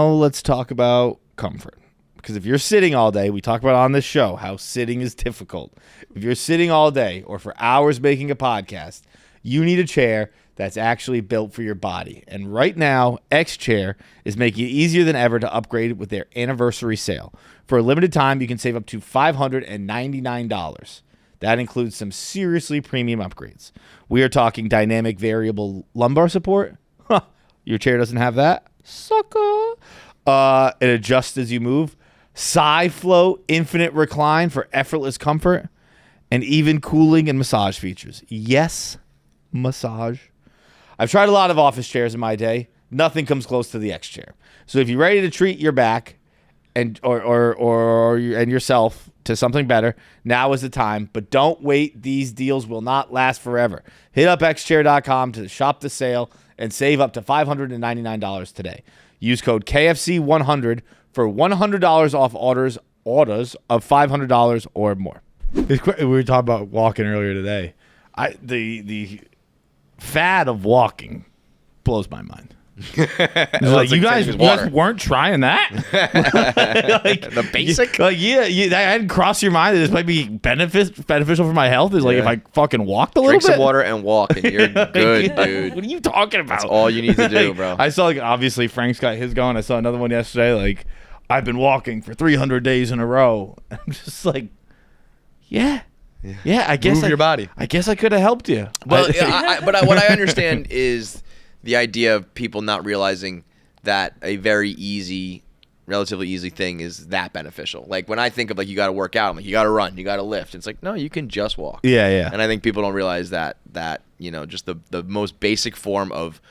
[SPEAKER 2] let's talk about comfort. Because if you're sitting all day, we talk about on this show how sitting is difficult. If you're sitting all day or for hours making a podcast, you need a chair that's actually built for your body. And right now, X Chair is making it easier than ever to upgrade with their anniversary sale. For a limited time, you can save up to $599. That includes some seriously premium upgrades. We are talking dynamic variable lumbar support. Huh, your chair doesn't have that? Sucker. It adjusts as you move. SiFlow infinite recline for effortless comfort, and even cooling and massage features. Yes, massage. I've tried a lot of office chairs in my day. Nothing comes close to the X Chair. So if you're ready to treat your back and yourself to something better, now is the time. But don't wait. These deals will not last forever. Hit up xchair.com to shop the sale and save up to $599 today. Use code KFC100 for $100 off orders of $500 or more. We were talking about walking earlier today. The fad of walking blows my mind. Like, you guys weren't trying that.
[SPEAKER 3] The basic.
[SPEAKER 2] That hadn't crossed your mind that this might be beneficial for my health. Is like if I fucking walked a little
[SPEAKER 5] Drink
[SPEAKER 2] bit.
[SPEAKER 5] some water and walk, and you're good, dude.
[SPEAKER 2] What are you talking about?
[SPEAKER 5] That's all you need to do, bro.
[SPEAKER 2] I saw, like, obviously Frank's got his going. I saw another one yesterday. Like, I've been walking for 300 days in a row. I'm just like, yeah. I guess
[SPEAKER 5] Move your body.
[SPEAKER 2] I guess I could have helped you.
[SPEAKER 5] Well, but what I understand is the idea of people not realizing that a relatively easy thing is that beneficial. Like, when I think of, like, you got to work out, I'm like, you got to run, you got to lift. It's like, no, you can just walk.
[SPEAKER 2] Yeah.
[SPEAKER 5] And I think people don't realize that just the most basic form of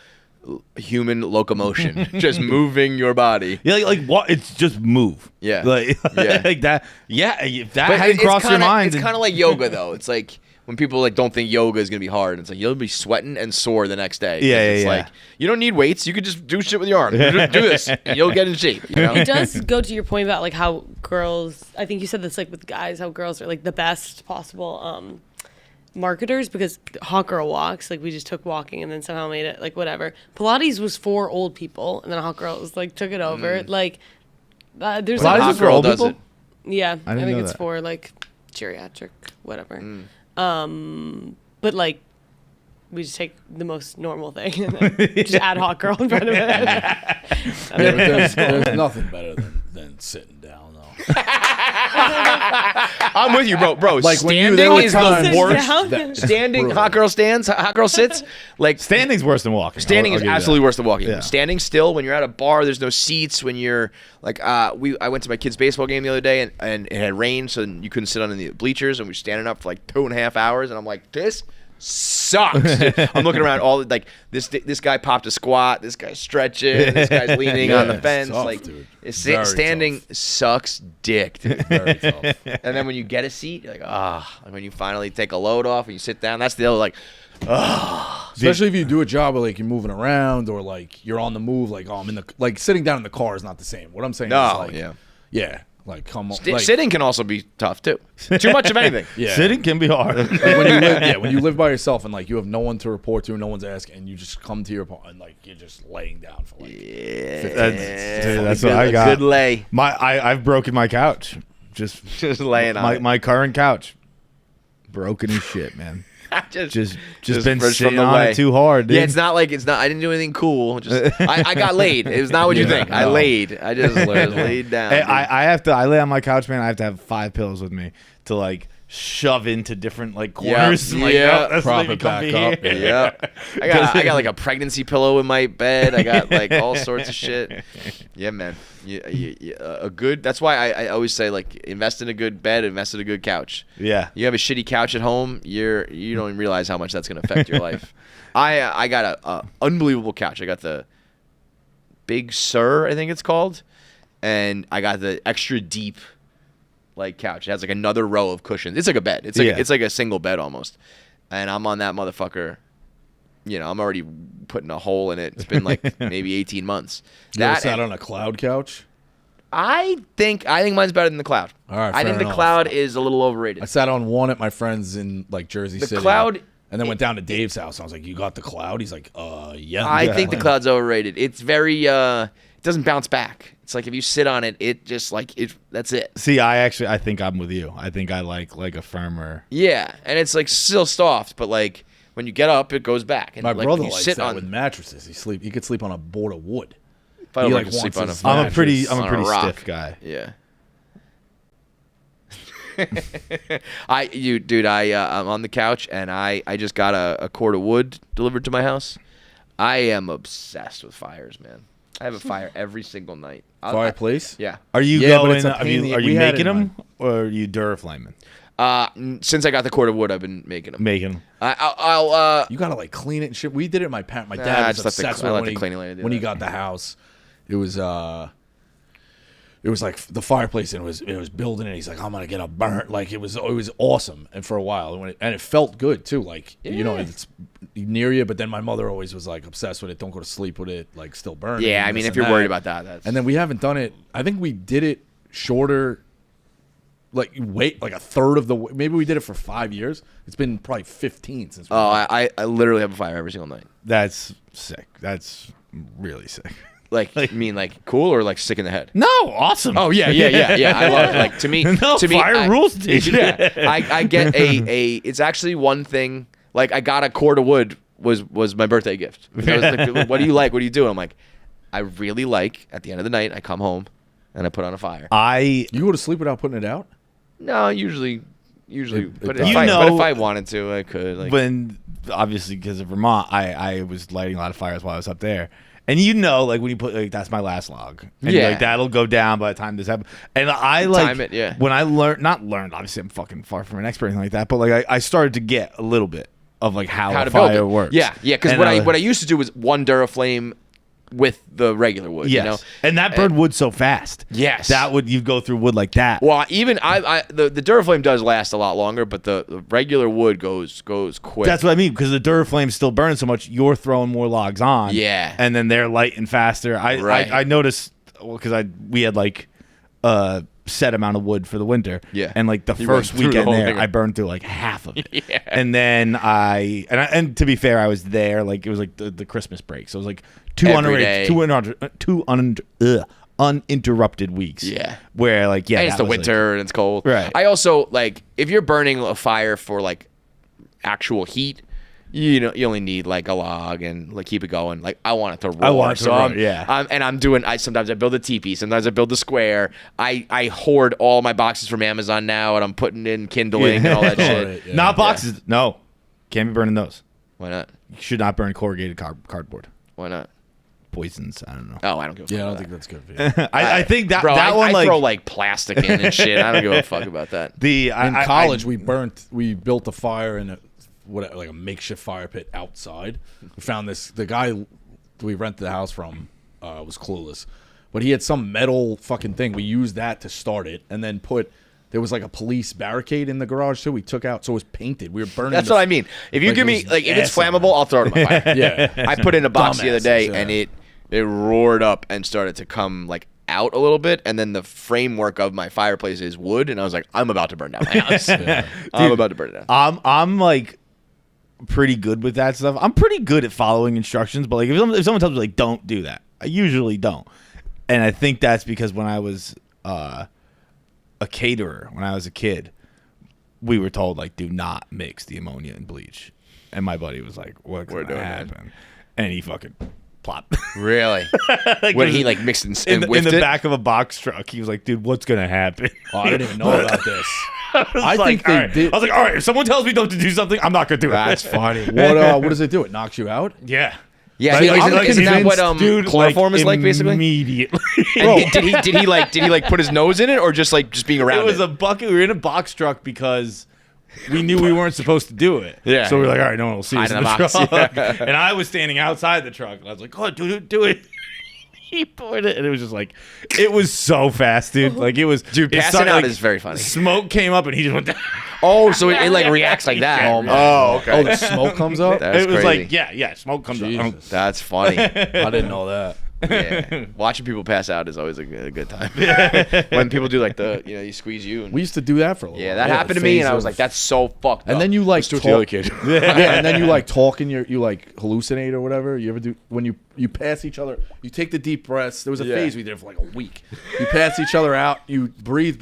[SPEAKER 5] human locomotion, just moving your body.
[SPEAKER 2] Yeah, like what? It's just move.
[SPEAKER 5] Yeah.
[SPEAKER 2] Like that. Yeah, if that hadn't
[SPEAKER 5] it's
[SPEAKER 2] crossed your mind.
[SPEAKER 5] It's kind of like yoga, though. It's like when people like don't think yoga is gonna be hard. It's like you'll be sweating and sore the next day. It's like you don't need weights. You could just do shit with your arm. Do this, and you'll get in shape. You know?
[SPEAKER 4] It does go to your point about like how girls. I think you said this like with guys, how girls are like the best possible marketers because hot girl walks. Like we just took walking and then somehow made it like whatever. Pilates was for old people, and then hot girls like took it over. Like there's
[SPEAKER 2] Pilates
[SPEAKER 4] like,
[SPEAKER 2] is for old
[SPEAKER 5] does
[SPEAKER 2] people?
[SPEAKER 5] it.
[SPEAKER 4] Yeah, I
[SPEAKER 2] didn't
[SPEAKER 4] think
[SPEAKER 2] know
[SPEAKER 4] it's
[SPEAKER 2] that.
[SPEAKER 4] for like geriatric whatever. But like we just take the most normal thing and then just add hot girl in front of it.
[SPEAKER 1] Yeah, but there's nothing better than sitting down, though.
[SPEAKER 5] I'm with you, bro.
[SPEAKER 1] Like, when you-
[SPEAKER 5] standing
[SPEAKER 1] there were
[SPEAKER 5] is
[SPEAKER 1] times-
[SPEAKER 5] the worst.
[SPEAKER 4] Down.
[SPEAKER 5] Standing,
[SPEAKER 1] brutal.
[SPEAKER 5] hot girl stands, hot girl sits. Like
[SPEAKER 2] Standing's worse than walking.
[SPEAKER 5] standing
[SPEAKER 2] I'll
[SPEAKER 5] is
[SPEAKER 2] give you that.
[SPEAKER 5] absolutely worse than walking.
[SPEAKER 2] Yeah.
[SPEAKER 5] Standing still when you're at a bar, there's no seats. When you're like, I went to my kid's baseball game the other day, and it had rained, so you couldn't sit on the bleachers, and we were standing up for like 2.5 hours, and I'm like, this sucks. I'm looking around all like this guy popped a squat, this guy's stretching, this guy's leaning on the
[SPEAKER 1] it's
[SPEAKER 5] fence.
[SPEAKER 1] tough,
[SPEAKER 5] Like
[SPEAKER 1] dude.
[SPEAKER 5] it's standing sucks dick, dude.
[SPEAKER 1] Very tough.
[SPEAKER 5] And then when you get a seat, you're like, like when you finally take a load off and you sit down, that's the other like,
[SPEAKER 1] Especially if you do a job where like you're moving around or like you're on the move. Like I'm in the like sitting down in the car is not the same. What I'm saying is like like come on. Like,
[SPEAKER 5] sitting can also be tough too. Too much of anything.
[SPEAKER 1] yeah.
[SPEAKER 2] Sitting can be hard.
[SPEAKER 1] Like when you live by yourself and like you have no one to report to, no one's asking, and you just come to your and like you're just laying down for like 15 minutes.
[SPEAKER 2] That's what I got.
[SPEAKER 5] Good lay.
[SPEAKER 2] I've broken my couch. Just
[SPEAKER 5] laying on
[SPEAKER 2] my current couch. Broken as shit, man. Just been
[SPEAKER 5] first
[SPEAKER 2] sitting
[SPEAKER 5] from the
[SPEAKER 2] on
[SPEAKER 5] way.
[SPEAKER 2] it too hard, dude.
[SPEAKER 5] Yeah, it's not. I didn't do anything cool. Just I got laid. It was not what you think. I laid. I just laid down.
[SPEAKER 2] Hey, I lay on my couch, man. I have to have 5 pillows with me to like shove into different like corners. Like,
[SPEAKER 5] yeah.
[SPEAKER 2] that's
[SPEAKER 1] Prop
[SPEAKER 2] maybe
[SPEAKER 1] it back
[SPEAKER 2] comfy
[SPEAKER 1] up.
[SPEAKER 2] here.
[SPEAKER 5] Yeah. I got like a pregnancy pillow in my bed. I got like all sorts of shit. Yeah, man. A good. That's why I always say like invest in a good bed, invest in a good couch.
[SPEAKER 2] Yeah.
[SPEAKER 5] You have a shitty couch at home, you don't even realize how much that's gonna affect your life. I got a unbelievable couch. I got the Big Sur, I think it's called, and I got the extra deep like couch. It has like another row of cushions. It's like a bed. It's like a single bed almost. And I'm on that motherfucker. You know, I'm already putting a hole in it. It's been like maybe 18 months.
[SPEAKER 1] You ever sat on a cloud couch?
[SPEAKER 5] I think mine's better than the cloud.
[SPEAKER 1] All right,
[SPEAKER 5] I think
[SPEAKER 1] fair
[SPEAKER 5] the
[SPEAKER 1] enough.
[SPEAKER 5] cloud is a little overrated.
[SPEAKER 1] I sat on one at my friend's in like Jersey
[SPEAKER 5] The
[SPEAKER 1] City.
[SPEAKER 5] cloud-
[SPEAKER 1] and then went down to Dave's house. I was like, "You got the cloud?" He's like, yeah."
[SPEAKER 5] I think the cloud's overrated. It's very it doesn't bounce back. It's like if you sit on it, it just like it. That's it.
[SPEAKER 2] See, I think I'm with you. I think I like a firmer.
[SPEAKER 5] Yeah, and it's like still soft, but like when you get up, it goes back. And
[SPEAKER 1] My
[SPEAKER 5] like,
[SPEAKER 1] brother
[SPEAKER 5] you
[SPEAKER 1] likes
[SPEAKER 5] sit
[SPEAKER 1] that
[SPEAKER 5] on.
[SPEAKER 1] with mattresses. He could sleep on a board of wood.
[SPEAKER 5] Feitelberg
[SPEAKER 1] he, like,
[SPEAKER 5] can sleep on
[SPEAKER 1] wants
[SPEAKER 5] a.
[SPEAKER 1] his-
[SPEAKER 2] I'm a pretty
[SPEAKER 5] on a rock.
[SPEAKER 2] stiff guy.
[SPEAKER 5] Yeah. I'm on the couch and I just got a cord of wood delivered to my house. I am obsessed with fires, man. I have a fire every single night.
[SPEAKER 1] Fireplace?
[SPEAKER 5] Yeah.
[SPEAKER 2] Are you
[SPEAKER 1] Yeah, but
[SPEAKER 2] going?
[SPEAKER 1] it's a
[SPEAKER 2] Are
[SPEAKER 1] pain in
[SPEAKER 2] you,
[SPEAKER 1] the-
[SPEAKER 2] are
[SPEAKER 1] we
[SPEAKER 2] you
[SPEAKER 1] had it
[SPEAKER 2] making
[SPEAKER 1] in
[SPEAKER 2] them or are you Duraflaming?
[SPEAKER 5] Since I got the cord of wood, I've been making them.
[SPEAKER 2] Making them.
[SPEAKER 5] I'll
[SPEAKER 1] You gotta like clean it and shit. We did it. My dad
[SPEAKER 5] I
[SPEAKER 1] was
[SPEAKER 5] just let the-
[SPEAKER 1] obsessed
[SPEAKER 5] I
[SPEAKER 1] with
[SPEAKER 5] let
[SPEAKER 1] when
[SPEAKER 5] the
[SPEAKER 1] he,
[SPEAKER 5] cleaning lady do
[SPEAKER 1] when he
[SPEAKER 5] that.
[SPEAKER 1] got the house. It was like the fireplace and it was building it. He's like, I'm gonna get a burnt. Like it was awesome. And for a while, and it felt good too. Like you know, it's near you. But then my mother always was like obsessed with it. Don't go to sleep with it. Like still burning.
[SPEAKER 5] Yeah,
[SPEAKER 1] and
[SPEAKER 5] I mean,
[SPEAKER 1] this
[SPEAKER 5] if
[SPEAKER 1] and
[SPEAKER 5] you're worried
[SPEAKER 1] that.
[SPEAKER 5] about that, that's.
[SPEAKER 1] And then we haven't done it. I think we did it shorter like wait like a third of the maybe we did it for 5 years. It's been probably 15 since.
[SPEAKER 5] Oh, I literally have a fire every single night.
[SPEAKER 2] That's sick. That's really sick.
[SPEAKER 5] Like, you mean like cool or like sick in the head?
[SPEAKER 2] No, awesome.
[SPEAKER 5] Oh yeah. I love it. Like to me,
[SPEAKER 2] fire rules, dude.
[SPEAKER 5] Yeah, I get a. It's actually one thing. Like I got a cord of wood was my birthday gift. I was like, what do you like? What do you do? I'm like, I really like. At the end of the night, I come home and I put on a fire.
[SPEAKER 1] You go to sleep without putting it out?
[SPEAKER 5] No, usually. But
[SPEAKER 2] You
[SPEAKER 5] if I wanted to, I could. Like,
[SPEAKER 2] when obviously because of Vermont, I was lighting a lot of fires while I was up there. And like when you put like that's my last log, and
[SPEAKER 5] Yeah.
[SPEAKER 2] like that'll go down by the time this happens. And I like
[SPEAKER 5] Time it, yeah.
[SPEAKER 2] when I not learned. Obviously, I'm fucking far from an expert or anything like that. But like I started to get a little bit of like how
[SPEAKER 5] to
[SPEAKER 2] a
[SPEAKER 5] build
[SPEAKER 2] fire
[SPEAKER 5] it.
[SPEAKER 2] works.
[SPEAKER 5] Yeah. Because
[SPEAKER 2] And
[SPEAKER 5] what I used to do was one Duraflame with the regular wood.
[SPEAKER 2] yes,
[SPEAKER 5] You know?
[SPEAKER 2] and that burned wood so fast.
[SPEAKER 5] Yes.
[SPEAKER 2] that would you go through wood like that.
[SPEAKER 5] Well, even the Duraflame does last a lot longer, but the regular wood goes quick.
[SPEAKER 2] That's what I mean, because the Duraflame still burns so much. You're throwing more logs on,
[SPEAKER 5] Yeah.
[SPEAKER 2] and then they're lighting faster.
[SPEAKER 5] Right.
[SPEAKER 2] I noticed because we had like a set amount of wood for the winter,
[SPEAKER 5] Yeah.
[SPEAKER 2] and like the
[SPEAKER 5] You run
[SPEAKER 2] first
[SPEAKER 5] through the
[SPEAKER 2] weekend
[SPEAKER 5] whole
[SPEAKER 2] there,
[SPEAKER 5] thing.
[SPEAKER 2] I burned through like half of it.
[SPEAKER 5] Yeah.
[SPEAKER 2] And then and to be fair, I was there like it was like the Christmas break, so it was like
[SPEAKER 5] Every day.
[SPEAKER 2] uninterrupted weeks.
[SPEAKER 5] Yeah.
[SPEAKER 2] where like
[SPEAKER 5] And it's
[SPEAKER 2] that
[SPEAKER 5] the
[SPEAKER 2] was,
[SPEAKER 5] winter and it's cold.
[SPEAKER 2] Right.
[SPEAKER 5] I also like if you're burning a fire for like actual heat, you only need like a log and like keep it going. Like I want it to roar.
[SPEAKER 2] I want it to roar,
[SPEAKER 5] I'm,
[SPEAKER 2] yeah.
[SPEAKER 5] I'm doing. Sometimes I build a teepee. Sometimes I build a square. I hoard all my boxes from Amazon now, and I'm putting in kindling and all that shit.
[SPEAKER 1] Right, yeah.
[SPEAKER 2] Not boxes. No, can't be burning those.
[SPEAKER 5] Why not?
[SPEAKER 2] You should not burn corrugated cardboard.
[SPEAKER 5] Why not?
[SPEAKER 2] Poisons. I don't know.
[SPEAKER 5] Oh, I don't give a fuck.
[SPEAKER 1] Yeah, I don't
[SPEAKER 5] about
[SPEAKER 1] think that's good for you.
[SPEAKER 2] I think that
[SPEAKER 5] Bro,
[SPEAKER 2] that
[SPEAKER 5] I
[SPEAKER 2] one like
[SPEAKER 5] throw like plastic in and shit. I don't give a fuck about that.
[SPEAKER 1] In college, we built a fire in like a makeshift fire pit outside. We found the guy we rented the house from was clueless, but he had some metal fucking thing. We used that to start it, and then there was like a police barricade in the garage too. We took out, so it was painted. We were burning.
[SPEAKER 5] That's what I mean. If you
[SPEAKER 1] like
[SPEAKER 5] give
[SPEAKER 1] it
[SPEAKER 5] me
[SPEAKER 1] was
[SPEAKER 5] like if it's
[SPEAKER 1] acid.
[SPEAKER 5] flammable, I'll throw it in my fire.
[SPEAKER 1] Yeah,
[SPEAKER 5] I put in a box the other day,
[SPEAKER 1] Dumbasses,
[SPEAKER 5] and
[SPEAKER 1] yeah.
[SPEAKER 5] it roared up and started to come like out a little bit, and then the framework of my fireplace is wood, and I was like, I'm about to burn down my house. I'm about to burn it down.
[SPEAKER 2] I'm like pretty good with that stuff. I'm pretty good at following instructions, but like if someone tells me like don't do that, I usually don't. And I think that's because when I was a caterer, when I was a kid, we were told like do not mix the ammonia and bleach. And my buddy was like, "What's
[SPEAKER 5] We're
[SPEAKER 2] gonna
[SPEAKER 5] doing that.
[SPEAKER 2] happen?" And he fucking plopped.
[SPEAKER 5] Really?
[SPEAKER 2] Like,
[SPEAKER 5] When he like mixed and
[SPEAKER 2] in
[SPEAKER 5] whiffed
[SPEAKER 2] the
[SPEAKER 5] it?
[SPEAKER 2] back of a box truck, he was like, "Dude, what's gonna happen?"
[SPEAKER 1] Oh, I didn't even know about this. I
[SPEAKER 2] like,
[SPEAKER 1] think they
[SPEAKER 2] all right.
[SPEAKER 1] did.
[SPEAKER 2] I was like, "All right, if someone tells me not to do something, I'm not gonna do it."
[SPEAKER 5] That's funny.
[SPEAKER 1] What does it do? It knocks you out.
[SPEAKER 2] Yeah.
[SPEAKER 5] Yeah,
[SPEAKER 1] See, I'm
[SPEAKER 5] isn't that what
[SPEAKER 1] convinced,
[SPEAKER 5] chloroform is like basically?
[SPEAKER 2] Immediately.
[SPEAKER 5] And did he like put his nose in it or just being around
[SPEAKER 2] It was a bucket. We were in a box truck because we knew we weren't supposed to do it.
[SPEAKER 5] Yeah.
[SPEAKER 2] So we were like, all right, no one will see us
[SPEAKER 5] Hide
[SPEAKER 2] in
[SPEAKER 5] in
[SPEAKER 2] the
[SPEAKER 5] the box,
[SPEAKER 2] truck.
[SPEAKER 5] yeah.
[SPEAKER 2] And I was standing outside the truck, and I was like, oh, do it. He poured it, and it was just like, it was so fast, dude. Like it was,
[SPEAKER 5] Dude,
[SPEAKER 2] it
[SPEAKER 5] passing
[SPEAKER 2] started,
[SPEAKER 5] out
[SPEAKER 2] like,
[SPEAKER 5] is very funny.
[SPEAKER 2] Smoke came up, and he just went down.
[SPEAKER 5] Oh, so it like reacts like that.
[SPEAKER 1] Oh, my
[SPEAKER 5] Oh, okay.
[SPEAKER 1] Oh, the smoke comes up.
[SPEAKER 5] That's
[SPEAKER 2] It was
[SPEAKER 5] crazy.
[SPEAKER 2] like, yeah, smoke comes up.
[SPEAKER 1] Jesus.
[SPEAKER 5] That's funny.
[SPEAKER 1] I didn't know that.
[SPEAKER 5] Yeah. Watching people pass out is always a good time. When people do like you squeeze you. And,
[SPEAKER 1] We used to do that for a little.
[SPEAKER 5] yeah,
[SPEAKER 1] while.
[SPEAKER 5] that happened to me, and I
[SPEAKER 1] phase
[SPEAKER 5] was
[SPEAKER 1] of-
[SPEAKER 5] like, that's so fucked.
[SPEAKER 1] And
[SPEAKER 5] up.
[SPEAKER 1] then you like
[SPEAKER 5] Let's do it
[SPEAKER 1] talk,
[SPEAKER 5] to the other kid.
[SPEAKER 1] yeah, and then you like talk and you like hallucinate or whatever. You ever do when you pass each other? You take the deep breaths. There was a
[SPEAKER 5] Yeah.
[SPEAKER 1] phase we did for like a week. You pass each other out. You breathe.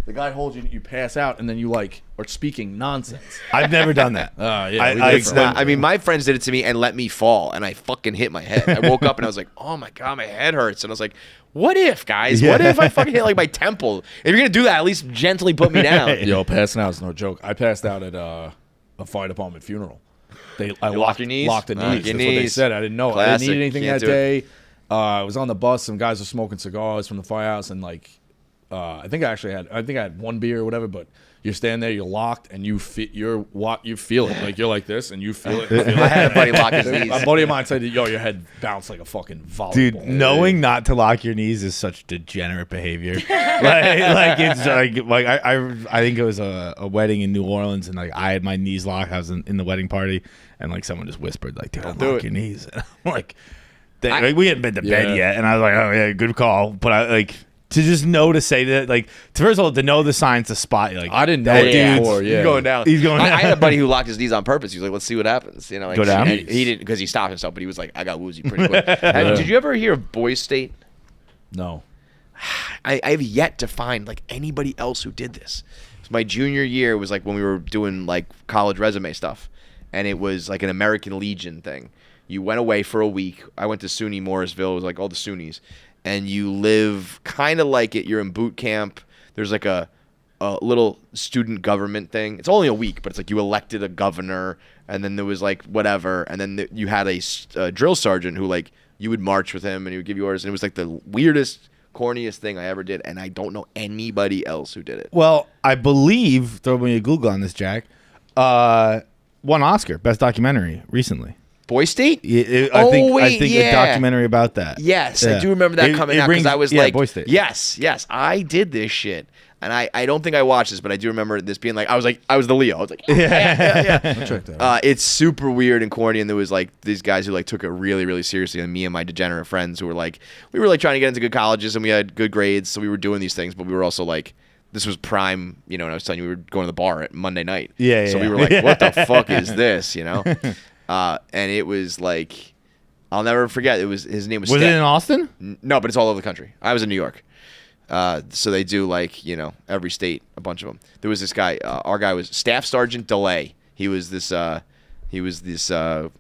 [SPEAKER 1] The guy holds you. You pass out, and then you like are speaking nonsense.
[SPEAKER 2] I've never done that.
[SPEAKER 1] Yeah, we
[SPEAKER 2] I-
[SPEAKER 1] did
[SPEAKER 5] It's
[SPEAKER 1] for-
[SPEAKER 5] not. I mean, my friends did it to me and let me fall, and I fucking hit my head. I woke up and I was like, "Oh my god, my head hurts." And I was like, "What if, guys? What if I fucking hit like my temple? If you're gonna do that, at least gently put me down."
[SPEAKER 1] Yo, passing out is no joke. I passed out at a fire department funeral. I
[SPEAKER 5] locked your knees?
[SPEAKER 1] Locked the
[SPEAKER 5] Lock
[SPEAKER 1] knees.
[SPEAKER 5] your
[SPEAKER 1] That's what they
[SPEAKER 5] knees.
[SPEAKER 1] said. I didn't know. I
[SPEAKER 5] Classic.
[SPEAKER 1] didn't need anything
[SPEAKER 5] Can't
[SPEAKER 1] that
[SPEAKER 5] do it.
[SPEAKER 1] day. I was on the bus. Some guys were smoking cigars from the firehouse, and like, I think I had one beer or whatever. But you're standing there, you're locked, and you feel it. Like you're like this, and you feel it. You feel
[SPEAKER 5] I
[SPEAKER 1] it.
[SPEAKER 5] had a buddy lock his knees.
[SPEAKER 1] A buddy of mine said, "Yo, your head bounced like a fucking volleyball."
[SPEAKER 2] Dude, knowing not to lock your knees is such degenerate behavior. like it's like I think it was a wedding in New Orleans, and like I had my knees locked. I was in the wedding party, and like someone just whispered like, "Dude,
[SPEAKER 5] do
[SPEAKER 2] unlock
[SPEAKER 5] it.
[SPEAKER 2] your knees." And I'm like, like we hadn't been to bed
[SPEAKER 1] Yeah.
[SPEAKER 2] yet, and I was like, "Oh yeah, good call." But I like to just know to say that, like, first of all, to know the signs to spot you. Like,
[SPEAKER 1] I didn't know
[SPEAKER 2] that
[SPEAKER 1] it
[SPEAKER 2] dude's
[SPEAKER 1] before. Yeah,
[SPEAKER 5] He's going down.
[SPEAKER 2] He's going
[SPEAKER 5] I
[SPEAKER 2] down.
[SPEAKER 5] had a buddy who locked his knees on purpose. He was like, let's see what happens. You know, like,
[SPEAKER 2] Go down?
[SPEAKER 5] and he didn't because he stopped himself, but he was like, I got woozy pretty quick. Did you ever hear of Boys State?
[SPEAKER 1] No.
[SPEAKER 5] I have yet to find like anybody else who did this. So my junior year was like when we were doing like college resume stuff, and it was like an American Legion thing. You went away for a week. I went to SUNY Morrisville. It was like all the SUNYs, and you live kind of like it. You're in boot camp. There's like a little student government thing. It's only a week, but it's like you elected a governor, and then there was like whatever, and then you had a drill sergeant who like you would march with him, and he would give you orders, and it was like the weirdest, corniest thing I ever did, and I don't know anybody else who did it.
[SPEAKER 2] Well, I believe, throw me a Google on this, Jack, won Oscar, Best Documentary, recently.
[SPEAKER 5] Boy State?
[SPEAKER 2] I think a documentary about that.
[SPEAKER 5] Yes,
[SPEAKER 2] Yeah.
[SPEAKER 5] I do remember that coming out because I was like,
[SPEAKER 2] Boy State.
[SPEAKER 5] yes, I did this shit. And I don't think I watched this, but I do remember this being like, I was the Leo. I was like, yeah.
[SPEAKER 1] I'll check that out.
[SPEAKER 5] It's super weird and corny, and there was like these guys who like took it really, really seriously, and me and my degenerate friends who were like, we were like trying to get into good colleges, and we had good grades, so we were doing these things, but we were also like, this was prime, you know, and I was telling you we were going to the bar at Monday night.
[SPEAKER 2] Yeah.
[SPEAKER 5] So we were like, what the fuck is this, you know? And it was like, I'll never forget. His name was.
[SPEAKER 2] Was it in Austin?
[SPEAKER 5] No, but it's all over the country. I was in New York. So they do like, you know, every state, a bunch of them. There was this guy. Our guy was Staff Sergeant DeLay. He was this guy from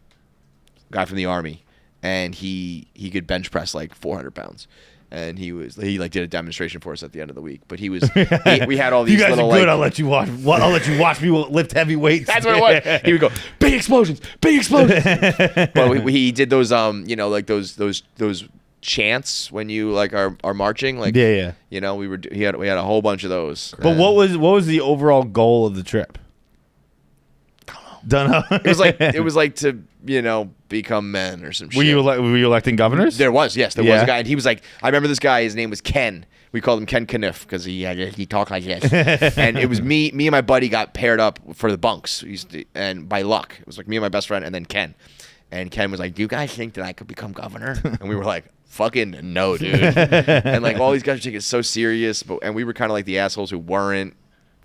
[SPEAKER 5] the Army, and he could bench press like 400 pounds. And he like did a demonstration for us at the end of the week. But we had all these
[SPEAKER 2] You guys
[SPEAKER 5] little
[SPEAKER 2] are good.
[SPEAKER 5] like,
[SPEAKER 2] I'll let you watch. I'll let you watch me lift heavy weights.
[SPEAKER 5] that's what it was. He would go, big explosions. But he did those, you know, like those chants when you like are marching. Like,
[SPEAKER 2] Yeah.
[SPEAKER 5] You know, we had a whole bunch of those.
[SPEAKER 2] But what was the overall goal of the trip? Don't know.
[SPEAKER 5] It was like to, you know, become men or some shit.
[SPEAKER 2] Were you electing governors?
[SPEAKER 5] There was a guy, and he was like, I remember this guy. His name was Ken. We called him Ken Kniff because he talked like this. And it was me and my buddy got paired up for the bunks. And by luck, it was like me and my best friend, and then Ken. And Ken was like, "Do you guys think that I could become governor?" And we were like, "Fucking no, dude." And like all these guys were taking it so serious, and we were kind of like the assholes who weren't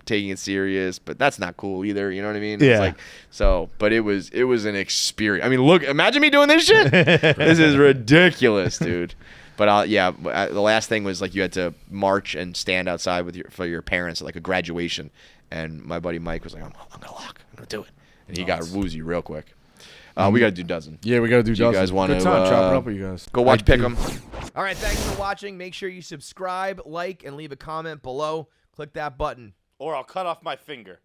[SPEAKER 5] taking it serious, but that's not cool either. You know what I mean?
[SPEAKER 2] Yeah.
[SPEAKER 5] It's like, so, but it was an experience. I mean, look, imagine me doing this shit. This is ridiculous, dude. But the last thing was like you had to march and stand outside for your parents at like a graduation, and my buddy Mike was like, "I'm gonna walk. I'm gonna do it," and he got woozy real quick. We gotta do dozen.
[SPEAKER 1] Yeah, we gotta do dozen.
[SPEAKER 5] You guys want to
[SPEAKER 1] chop it up with you guys?
[SPEAKER 5] go watch Pick'em?
[SPEAKER 3] All right, thanks for watching. Make sure you subscribe, like, and leave a comment below. Click that button.
[SPEAKER 2] Or I'll cut off my finger.